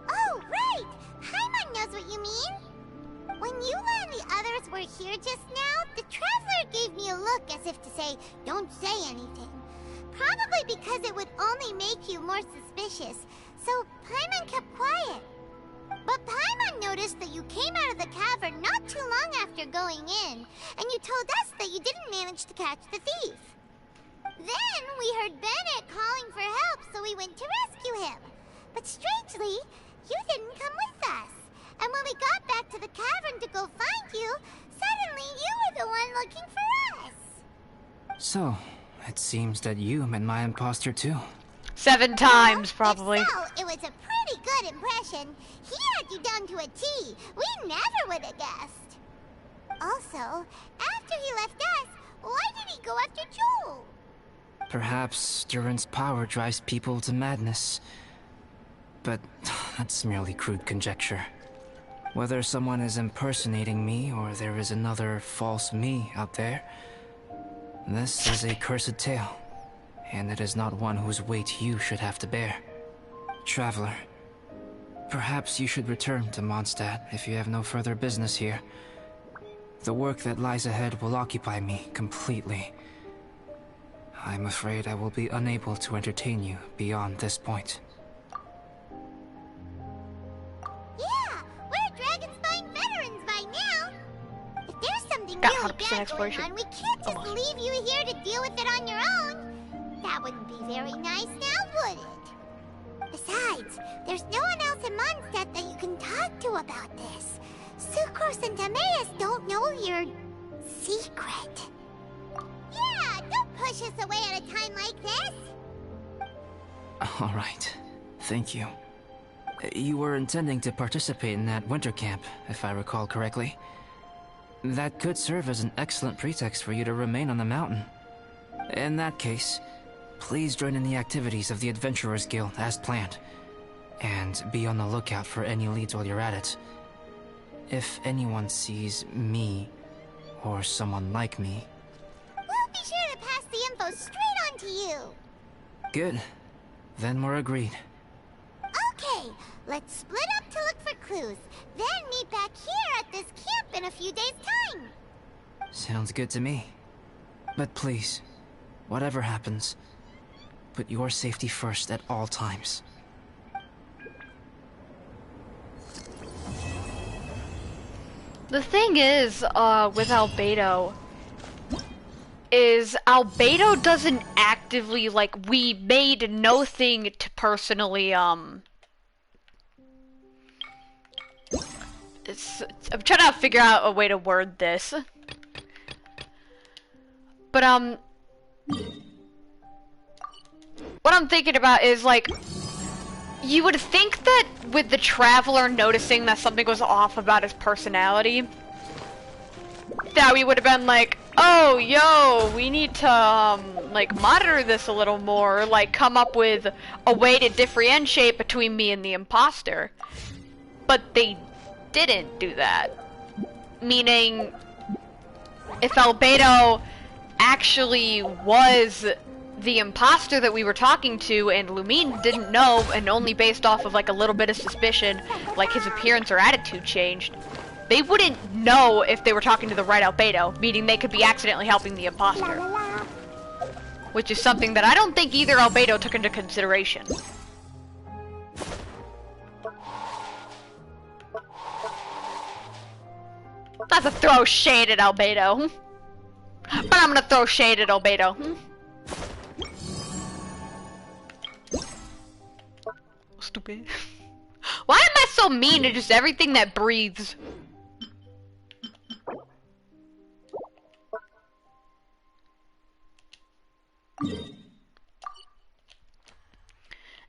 Oh, right! Paimon knows what you mean! When Eula and the others were here just now, the Traveler gave me a look as if to say, don't say anything. Probably because it would only make you more suspicious, so Paimon kept quiet. But Paimon noticed that you came out of the cavern not too long after going in, and you told us that you didn't manage to catch the thief. Then we heard Bennett calling for help, so we went to rescue him. But strangely, you didn't come with us. And when we got back to the cavern to go find you, suddenly you were the one looking for us.
So, it seems that you met my imposter too.
7 times, probably.
If so, it was a pretty good impression. He had you down to a T. We never would have guessed. Also, after he left us, why did he go after Joel?
Perhaps Durin's power drives people to madness. But that's merely crude conjecture. Whether someone is impersonating me or there is another false me out there, this is a cursed tale, and it is not one whose weight you should have to bear. Traveler, perhaps you should return to Mondstadt if you have no further business here. The work that lies ahead will occupy me completely. I'm afraid I will be unable to entertain you beyond this point.
Yeah, we're Dragonspine veterans by now. If there's something
Got
really
100%
bad going
exploration.
on, we can't just leave you here to deal with it on your own. That wouldn't be very nice now, would it? Besides, there's no one else in Mondstadt that you can talk to about this. Sucrose and Timaeus don't know your secret. Yeah, don't push us away at a time like this.
Alright, thank you. You were intending to participate in that winter camp, if I recall correctly. That could serve as an excellent pretext for you to remain on the mountain. In that case, please join in the activities of the Adventurers Guild as planned. And be on the lookout for any leads while you're at it. If anyone sees me, or someone like me...
We'll be sure to pass the info straight on to you.
Good. Then we're agreed.
Okay, let's split up to look for clues. Then meet back here at this camp in a few days' time.
Sounds good to me. But please, whatever happens, put your safety first at all times.
The thing is, with Albedo, is Albedo doesn't actively, like, we made no thing to personally, I'm trying to figure out a way to word this. But, what I'm thinking about is, like, you would think that with the Traveler noticing that something was off about his personality, that we would have been like, oh, yo, we need to, like, monitor this a little more, or, like, come up with a way to differentiate between me and the imposter. But they didn't do that. Meaning, if Albedo actually was the imposter that we were talking to and Lumine didn't know, and only based off of like a little bit of suspicion, like his appearance or attitude changed, they wouldn't know if they were talking to the right Albedo, meaning they could be accidentally helping the imposter. Which is something that I don't think either Albedo took into consideration. Not to throw shade at Albedo, but I'm gonna throw shade at Albedo. Stupid. Why am I so mean to just everything that breathes?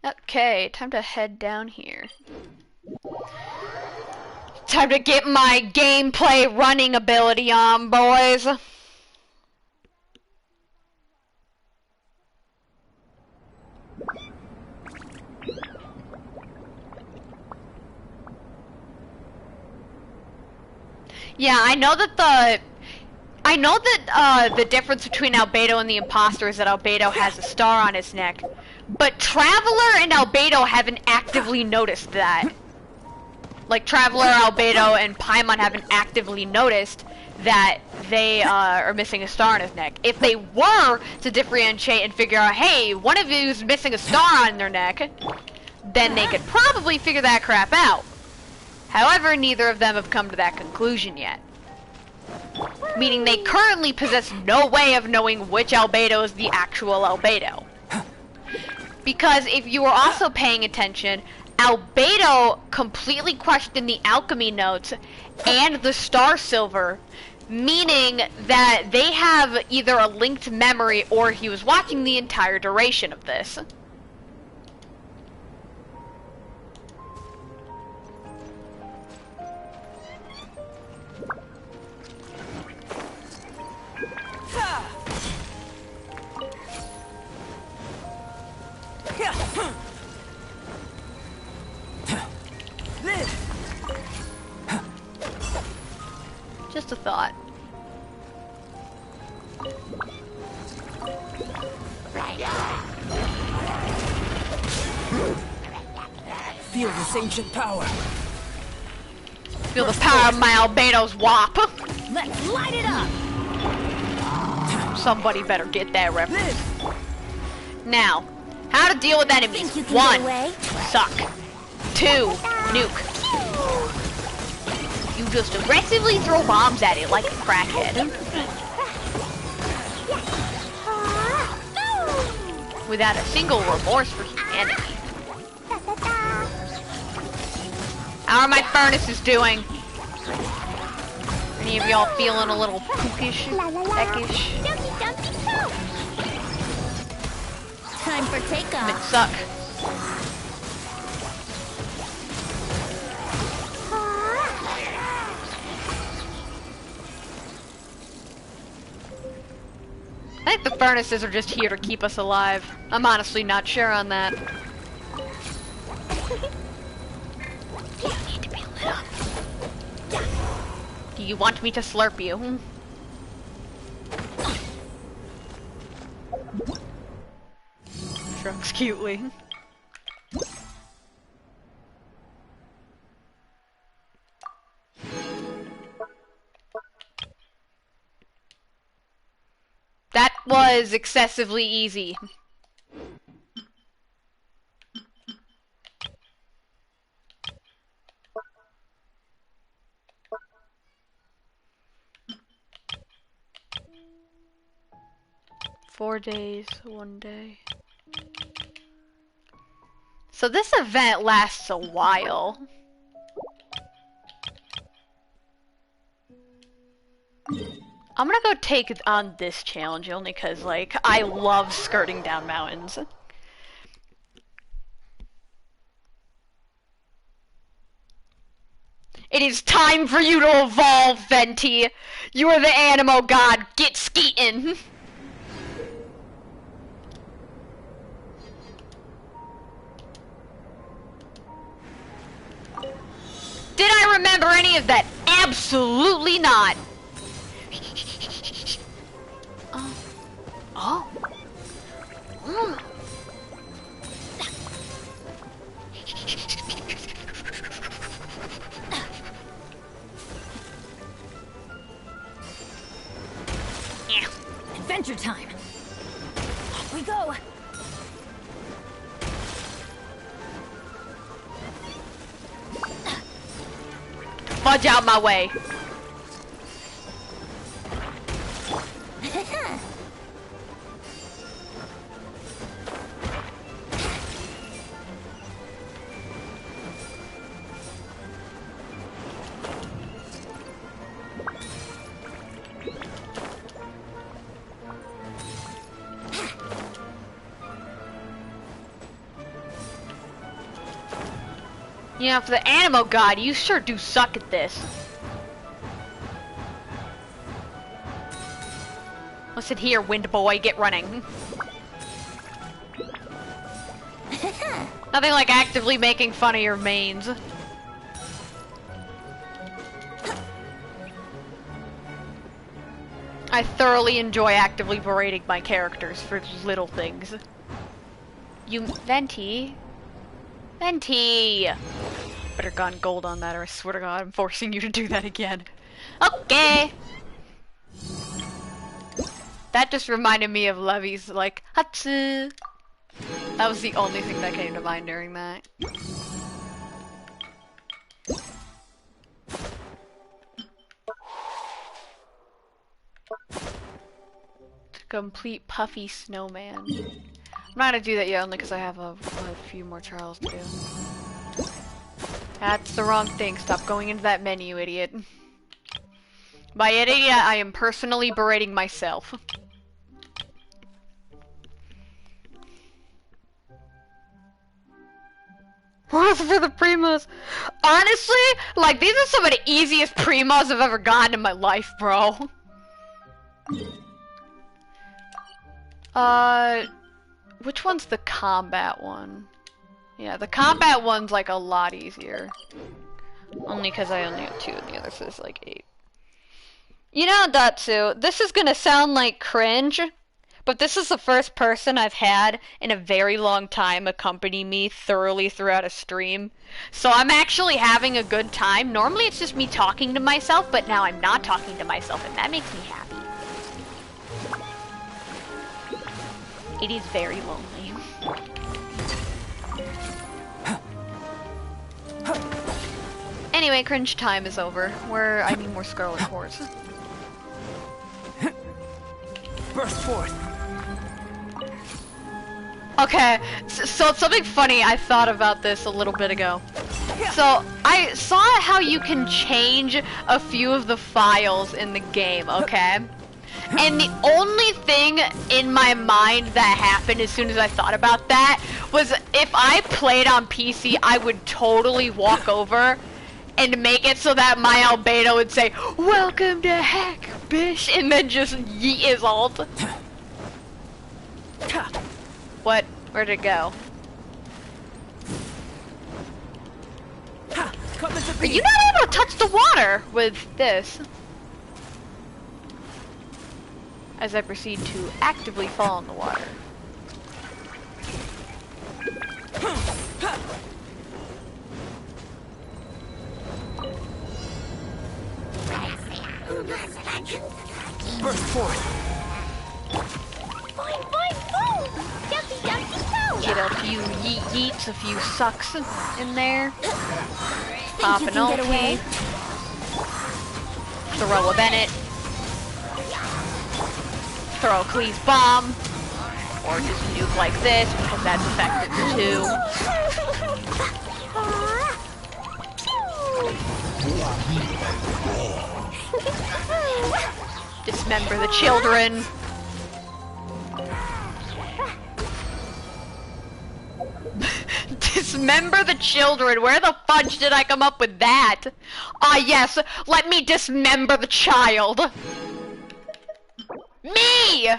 Okay, time to head down here. Time to get my gameplay running ability on, boys. Yeah, I know that the difference between Albedo and the imposter is that Albedo has a star on his neck, but Traveler and Albedo haven't actively noticed that. Like, Traveler, Albedo, and Paimon haven't actively noticed that they are missing a star on his neck. If they were to differentiate and figure out, hey, one of you is missing a star on their neck, then they could probably figure that crap out. However, neither of them have come to that conclusion yet. Meaning they currently possess no way of knowing which Albedo is the actual Albedo. Because if you were also paying attention, Albedo completely questioned the alchemy notes and the star silver, meaning that they have either a linked memory or he was watching the entire duration of this. Just a thought.
Feel this ancient power.
Feel the power of my Albedos wop.
Let's light it up!
Somebody better get that reference. Now, how to deal with enemies.
Think you can
1,
get away?
suck. 2, nuke. You just aggressively throw bombs at it like a crackhead. Without a single remorse for humanity. How are my furnaces doing? Any of y'all feeling a little pookish, peckish?
Time for
It
takeoff.
suck. I think the furnaces are just here to keep us alive. I'm honestly not sure on that. You need to be lit up. Do you want me to slurp you? Shrugs cutely. That was excessively easy. Four days, 1 day. So this event lasts a while. I'm gonna go take on this challenge only cause like I love skirting down mountains. It is time for you to evolve, Venti. You are the Animo God. Get skeetin'. Did I remember any of that? Absolutely not. Oh. Mm.
Adventure time. Off we go.
Fudge out my way. Yeah, for the Animo God, you sure do suck at this. Listen here, Wind Boy, get running. Nothing like actively making fun of your mains. I thoroughly enjoy actively berating my characters for little things. You, Venti? Venti! Better gone gold on that or I swear to God I'm forcing you to do that again. Okay! That just reminded me of Levy's, like, Hatsu! That was the only thing that came to mind during that. Complete puffy snowman. I'm not gonna do that yet, only because I have a few more trials to do. That's the wrong thing. Stop going into that menu, idiot. By idiot, I am personally berating myself. What's for the Primas? Honestly, like, these are some of the easiest Primas I've ever gotten in my life, bro. Which one's the combat one? Yeah, the combat one's like a lot easier. Only because I only have 2 and the other says like 8. You know, Datsu, this is gonna sound like cringe, but this is the first person I've had in a very long time accompany me thoroughly throughout a stream. So I'm actually having a good time. Normally it's just me talking to myself, but now I'm not talking to myself, and that makes me happy. It is very lonely. Anyway, cringe time is over. I need more Scarlet Cores.
Burst forth.
Okay, so something funny, I thought about this a little bit ago. So, I saw how you can change a few of the files in the game, okay? And the only thing in my mind that happened as soon as I thought about that was if I played on PC, I would totally walk over and make it so that my Albedo would say, "Welcome to Heck, bish," and then just yeet his ult. What? Where'd it go? Are you not able to touch the water with this? As I proceed to actively fall in the water.
Burst forth.
Get a few yeets, a few sucks in there. Pop an ulti. Throw a Bennett. Throw a Cleese bomb. Or just nuke like this, because that's effective too. Dismember the children. Dismember the children. Where the fudge did I come up with that? Ah, yes. Let me dismember the child. Me!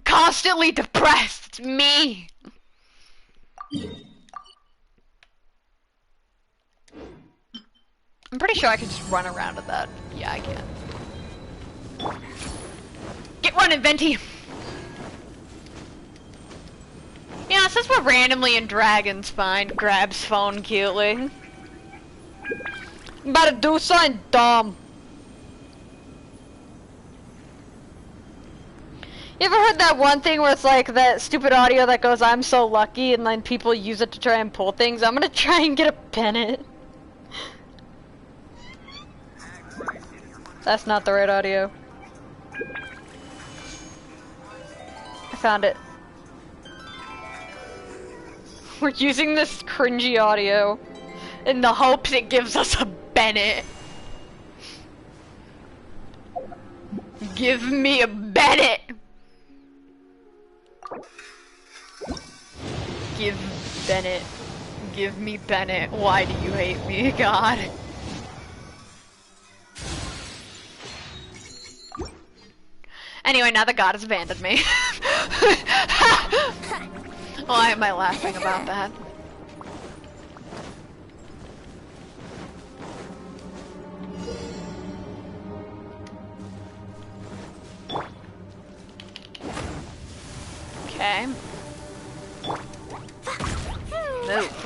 Constantly depressed. It's me. I'm pretty sure I can just run around with that. Yeah, I can. Get running, Venti! Yeah, since we're randomly in Dragon's Spine, grabs phone cutely. I'm about to do something dumb. You ever heard that one thing where it's like that stupid audio that goes, "I'm so lucky," and then people use it to try and pull things? I'm gonna try and get a Bennett. That's not the right audio. I found it. We're using this cringy audio in the hopes it gives us a Bennett. Give me a Bennett! Give Bennett. Give me Bennett. Why do you hate me, God? Anyway, now the God has abandoned me. Why am I laughing about that? Okay. Move.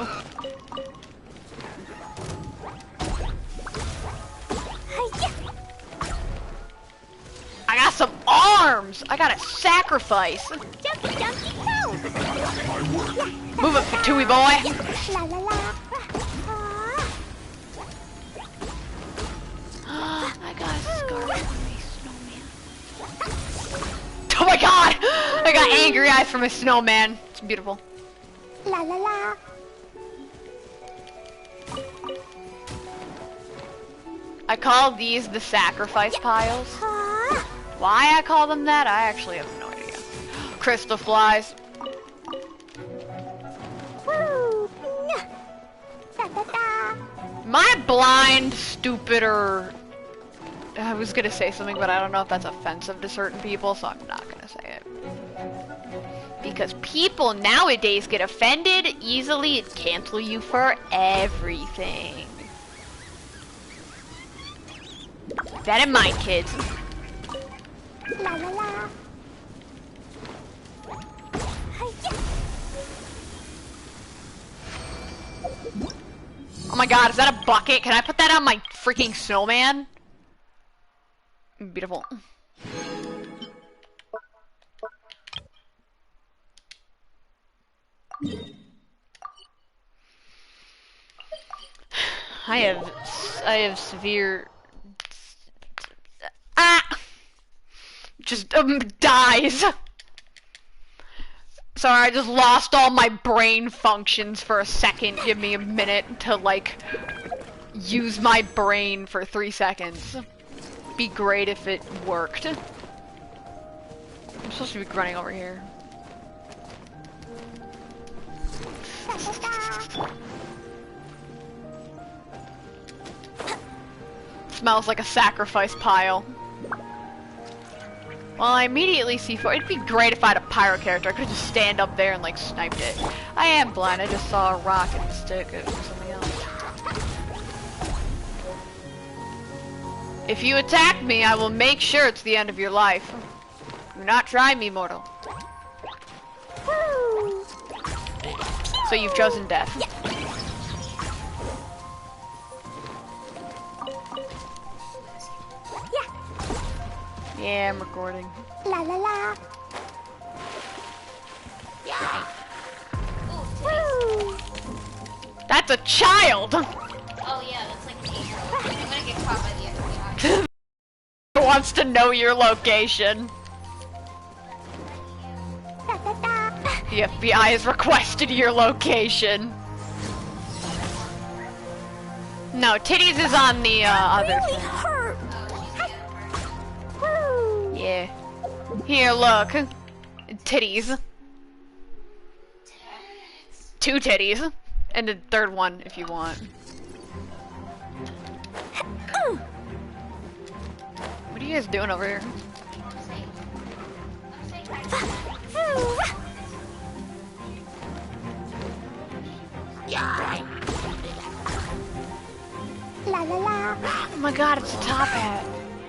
I got some arms! I got a sacrifice! Move up, Fatui boy! I got a scarf from a snowman. Oh my god! I got angry eyes from a snowman. It's beautiful.
La la la.
I call these the sacrifice piles. Why I call them that, I actually have no idea. Crystal flies. Am I blind, stupid, or... I was gonna say something, but I don't know if that's offensive to certain people, so I'm not gonna say it. Because people nowadays get offended easily and cancel you for everything. that in mind, kids.
La la la.
Oh my god, is that a bucket? Can I put that on my freaking snowman? Beautiful. I have severe just dies. Sorry, I just lost all my brain functions for a second. Give me a minute to like use my brain for 3 seconds. Be great if it worked. I'm supposed to be running over here. Smells like a sacrifice pile. Well, I immediately see four. It'd be great if I had a pyro character. I could just stand up there and like sniped it. I am blind. I just saw a rocket stick or something else. If you attack me, I will make sure it's the end of your life. Do not try me, mortal. So you've chosen death. Yeah, I'm recording.
La la la.
That's a child!
Oh yeah, that's like an 8-year-old. I'm gonna get caught by the FBI.
Wants to know your location. The FBI has requested your location. No, titties is on the other thing. Yeah. Here, look. Titties. 2 titties. And the third one, if you want. What are you guys doing over here?
La la la.
Oh my god, it's a top hat.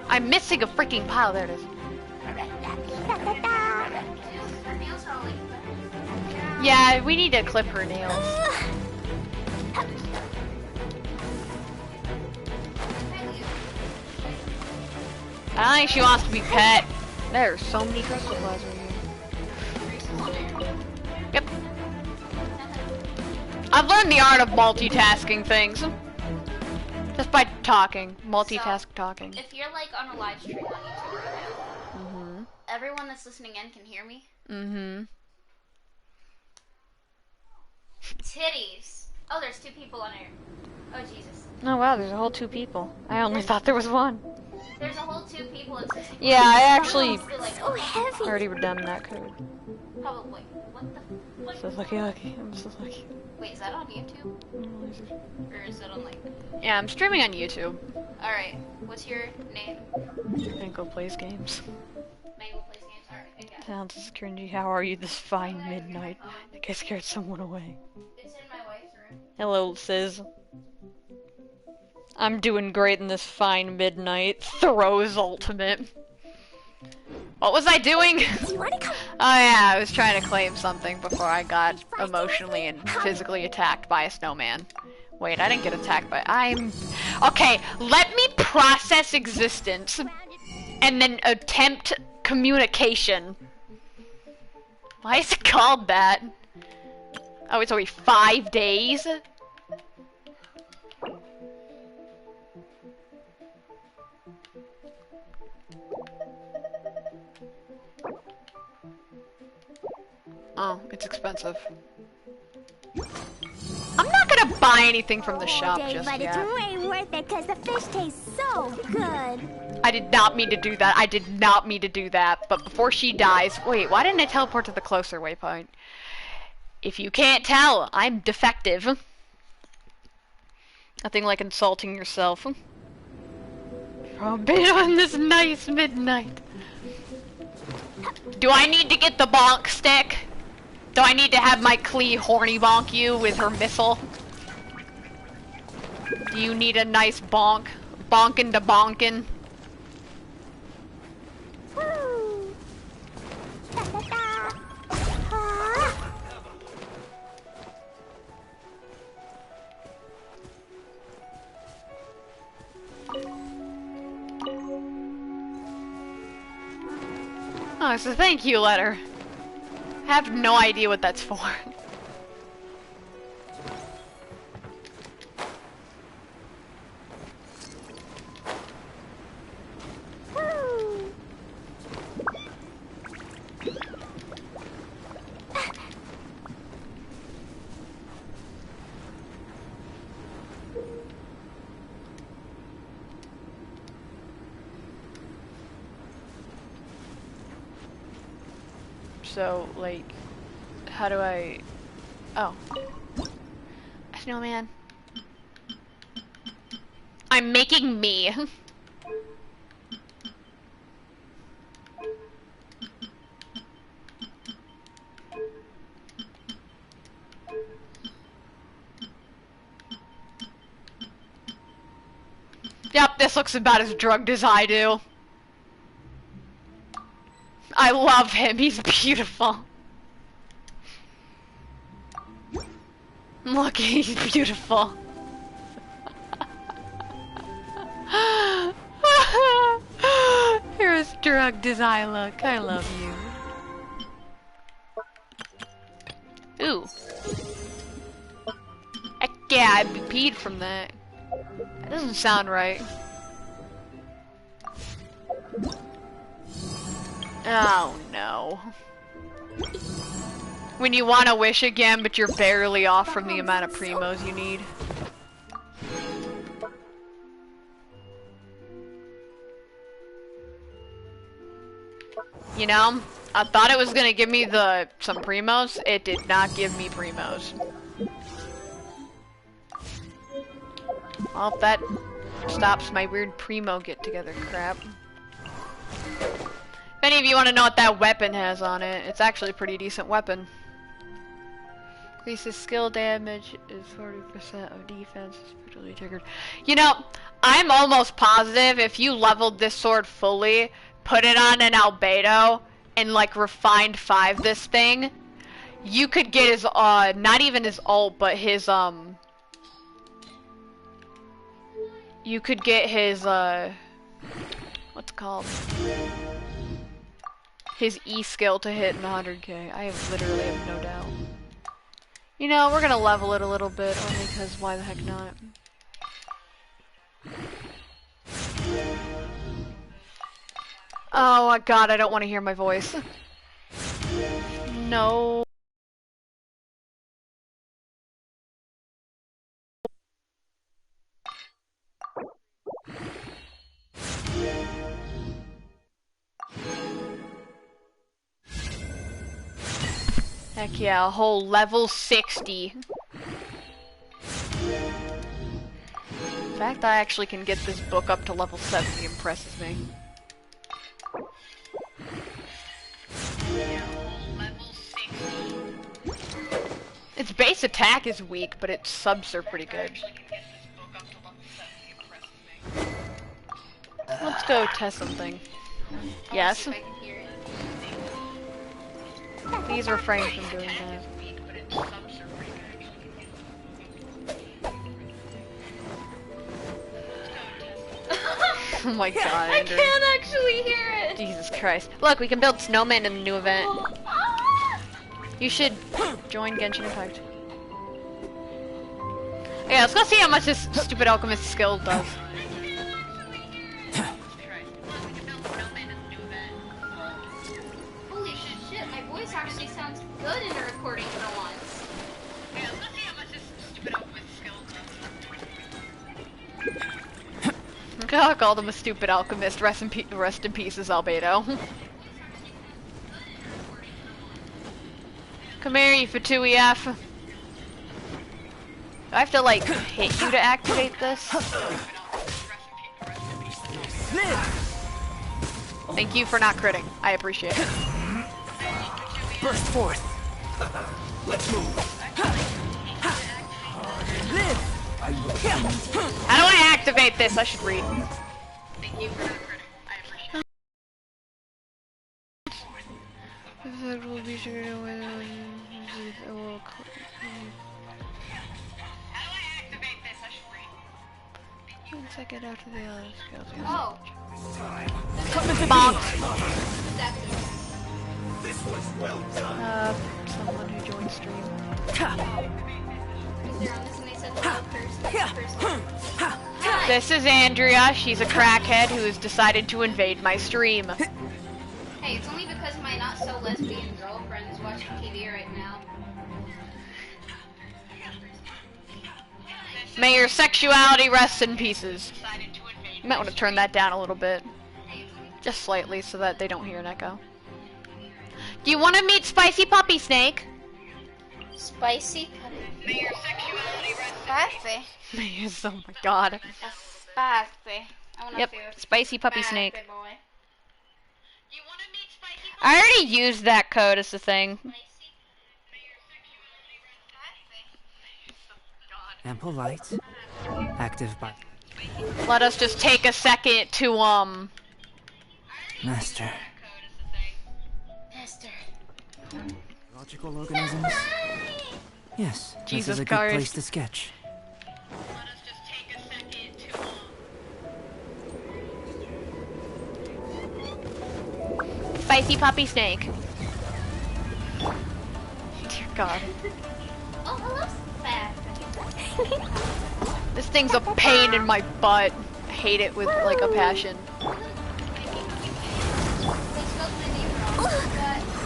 I'm missing a freaking pile. There it is. Yeah, we need to clip her nails. I don't think she wants to be pet. There's so many crystal flies right here. Yep. I've learned the art of multitasking things. Just by talking. Multitask talking.
If you're like on a live stream on YouTube right now, everyone that's listening in can hear me. Titties. Oh, there's 2 people on here. Oh, Jesus.
Oh wow, there's a whole 2 people. I only thought there was 1.
There's a whole 2 people existing.
Yeah, I actually
So heavy.
already redone that code.
Probably. What the? What?
So lucky. I'm so lucky.
Wait, is that on YouTube? Or is it on like?
Yeah, I'm streaming on YouTube.
All right. What's your name?
Mango plays games.
Mango plays games. All right. I got it.
Sounds cringy. How are you this fine midnight? I think I scared someone away.
It's in my wife's room.
Hello, Sis. I'm doing great in this fine midnight. Throws ultimate. What was I doing? Oh yeah, I was trying to claim something before I got emotionally and physically attacked by a snowman. Wait, I didn't get attacked by... Okay, let me process existence and then attempt communication. Why is it called that? Oh, it's only 5 days? Oh, it's expensive. I'm not gonna buy anything from the shop just
but
yet.
it's way worth it because the fish tastes so good.
I did not mean to do that. I did not mean to do that. But before she dies... Wait, why didn't I teleport to the closer waypoint? If you can't tell, I'm defective. Nothing like insulting yourself. Oh, been on this nice midnight. Do I need to get the bonk stick? Do I need to have my Klee horny bonk you with her missile? Do you need a nice bonk? Bonkin' to bonkin'? Oh, it's a thank you letter. I have no idea what that's for. So, like, how do I... Oh. A snowman. I'm making me. Yep, this looks about as drugged as I do. I love him, he's beautiful. Look, he's beautiful. You're as drugged as I look. I love you. Ooh. Heck yeah, I'd be peed from that. That doesn't sound right. Oh no. When you want to wish again, but you're barely off from the amount of primos you need. You know, I thought it was gonna give me some primos. It did not give me primos. Well, that stops my weird primo get-together crap. If any of you want to know what that weapon has on it, it's actually a pretty decent weapon. Increases skill damage, is 40% of defense, is particularly triggered. You know, I'm almost positive if you leveled this sword fully, put it on an Albedo, and like refined 5 this thing, you could get his, not even his ult, but his, you could get his, what's it called? His E skill to hit in 100k. I literally have no doubt. You know, we're gonna level it a little bit, only because why the heck not? Oh my god, I don't want to hear my voice. No. Heck yeah, a whole level 60. The fact that I actually can get this book up to level 70 impresses me. Its base attack is weak, but its subs are pretty good. Let's go test something. Yes? Please refrain from doing that. Oh my god,
I can't actually hear it!
Jesus Christ. Look, we can build snowmen in the new event. You should join Genshin Impact. Yeah, let's go see how much this stupid alchemist skill does.
Holy shit, my voice actually sounds good in a recording for once.
Yeah, let's see how much this stupid alchemist skill does. Look how I called him a stupid alchemist. Rest in pieces, Albedo. Come here, you Fatui F. Do I have to, like, hit you to activate this? Thank you for not critting. I appreciate it.
Burst forth. Let's move. Live.
How do I activate this? I should read. Thank you for not critting. I appreciate it. Will be sure to win. How do I activate this? I should read. 1 second after the other skills.
Oh.
Come into
Bonk. Someone who joined stream. This is Andrea. She's a crackhead who has decided to invade my stream.
Hey, it's only because my not so lesbian girlfriend is watching TV right now.
May your sexuality rest in pieces. You might want to turn that down a little bit. Just slightly so that they don't hear an echo. Do you want to meet Spicy Puppy Snake?
Spicy puppy. May your sexuality rest in peace.
Oh my god.
Spicy.
Yep, Spicy Puppy Snake. I already used that code as the thing.
Ample light. Active by...
Let us just take a second to,
Master. Logical organisms? Yes,
Jesus
this is a
Christ.
good place to sketch.
Spicy Puppy Snake. Dear God.
Oh, hello, Spicy.
This thing's a pain in my butt. I hate it with, like, a passion.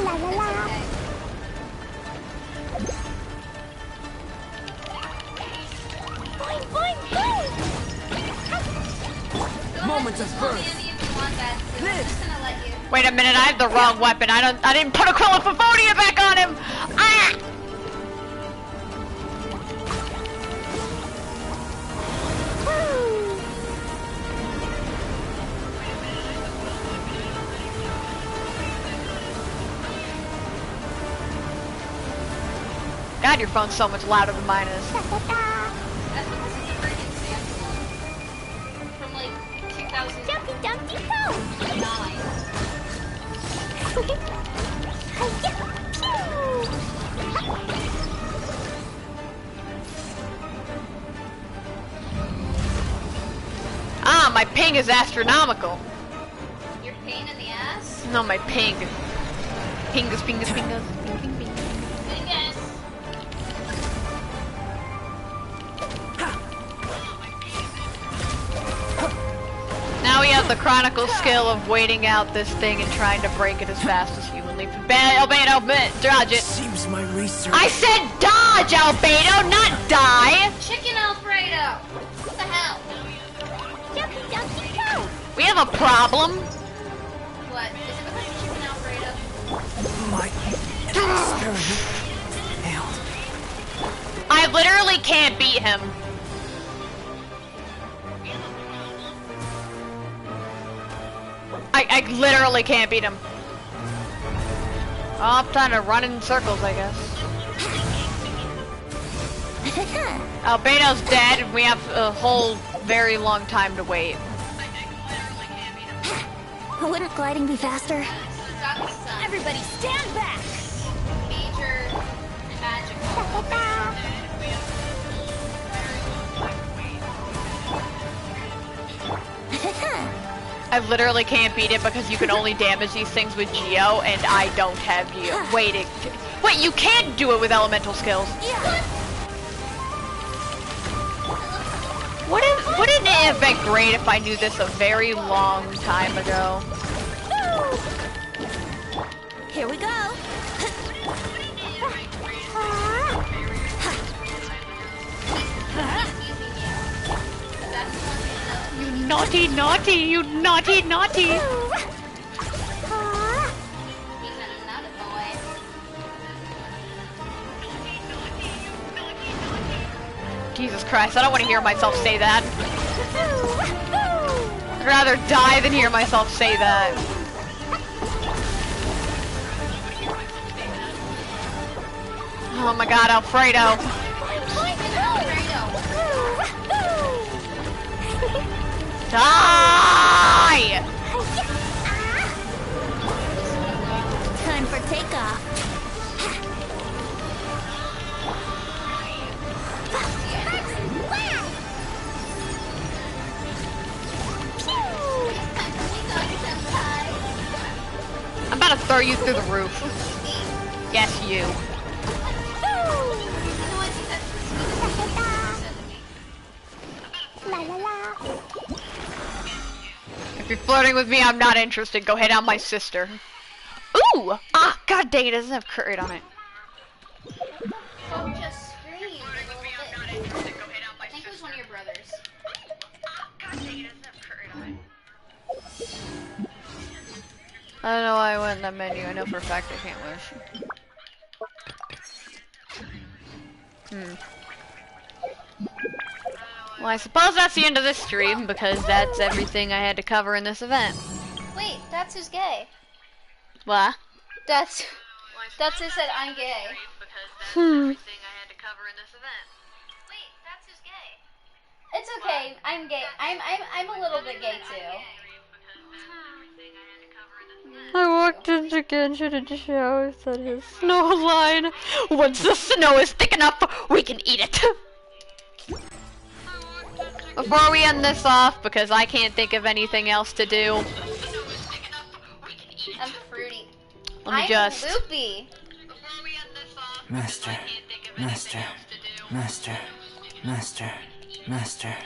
La la la. Boing, boing, boing.
Moment of birth.
Wait a minute, I have the wrong weapon. I didn't put Aquilophonia back on him! Ah! God, your phone's so much louder than mine is.
That's because it's a freaking sample. From like 2009.
Jumpy, jumpy, go.
Ah, my ping is astronomical.
Your pain in the ass?
No, my ping. Pingus, pingus, pingus. Ping, ping, ping.
Dingus.
Now we have the chronicle skill of waiting out this thing and trying to break it as fast as humanly. Albedo, dodge it.
Seems my research.
I said dodge, Albedo, not die.
Chicken Alfredo. What the hell?
Jumpy, jumpy, go.
We have a problem.
What? Is it because of Chicken Alfredo?
My experiment failed.
I literally can't beat him. I literally can't beat him. Oh, I'm trying to run in circles, I guess. Albedo's dead, and we have a whole very long time to wait.
Wouldn't gliding be faster?
Everybody stand back!
Major magical.
I literally can't beat it because you can only damage these things with Geo, and I don't have Geo. Wait, you can't do it with elemental skills. Wouldn't it have been great if I knew this a very long time ago?
Here we go.
You naughty, naughty, you naughty, naughty.
He's another boy.
Jesus Christ, I don't want to hear myself say that. I'd rather die than hear myself say that. Oh my god, Alfredo. Die!
Time for takeoff.
I'm about to throw you through the roof. Yes, you.
La la la.
If you're flirting with me, I'm not interested. Go hit on my sister. Ooh! Ah, god dang it, it doesn't have crit rate on it.
Hope just screamed a little bit. I think it was one of your brothers.
I don't know why I went in that menu. I know for a fact I can't wish. Well, I suppose that's the end of this stream, because that's everything I had to cover in this event.
Wait, that's who's gay.
What?
That's who said I'm gay. It's okay. I'm gay. I'm a little bit gay too.
I walked into Genshin and Shao said his snow line. Once the snow is thick enough, we can eat it. Before we end this off, because I can't think of anything else to do.
I'm fruity.
Let me just.
I'm loopy.
Master, master, master, master, master.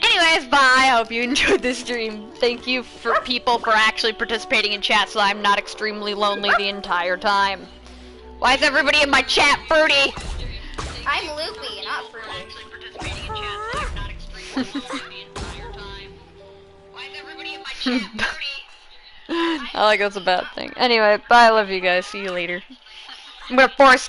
Anyways, bye. I hope you enjoyed this stream. Thank you for people for actually participating in chat so I'm not extremely lonely the entire time. Why is everybody in my chat fruity?
I'm loopy, not fruity.
I like that's a bad thing. Anyway, bye. I love you guys. See you later. I'm gonna force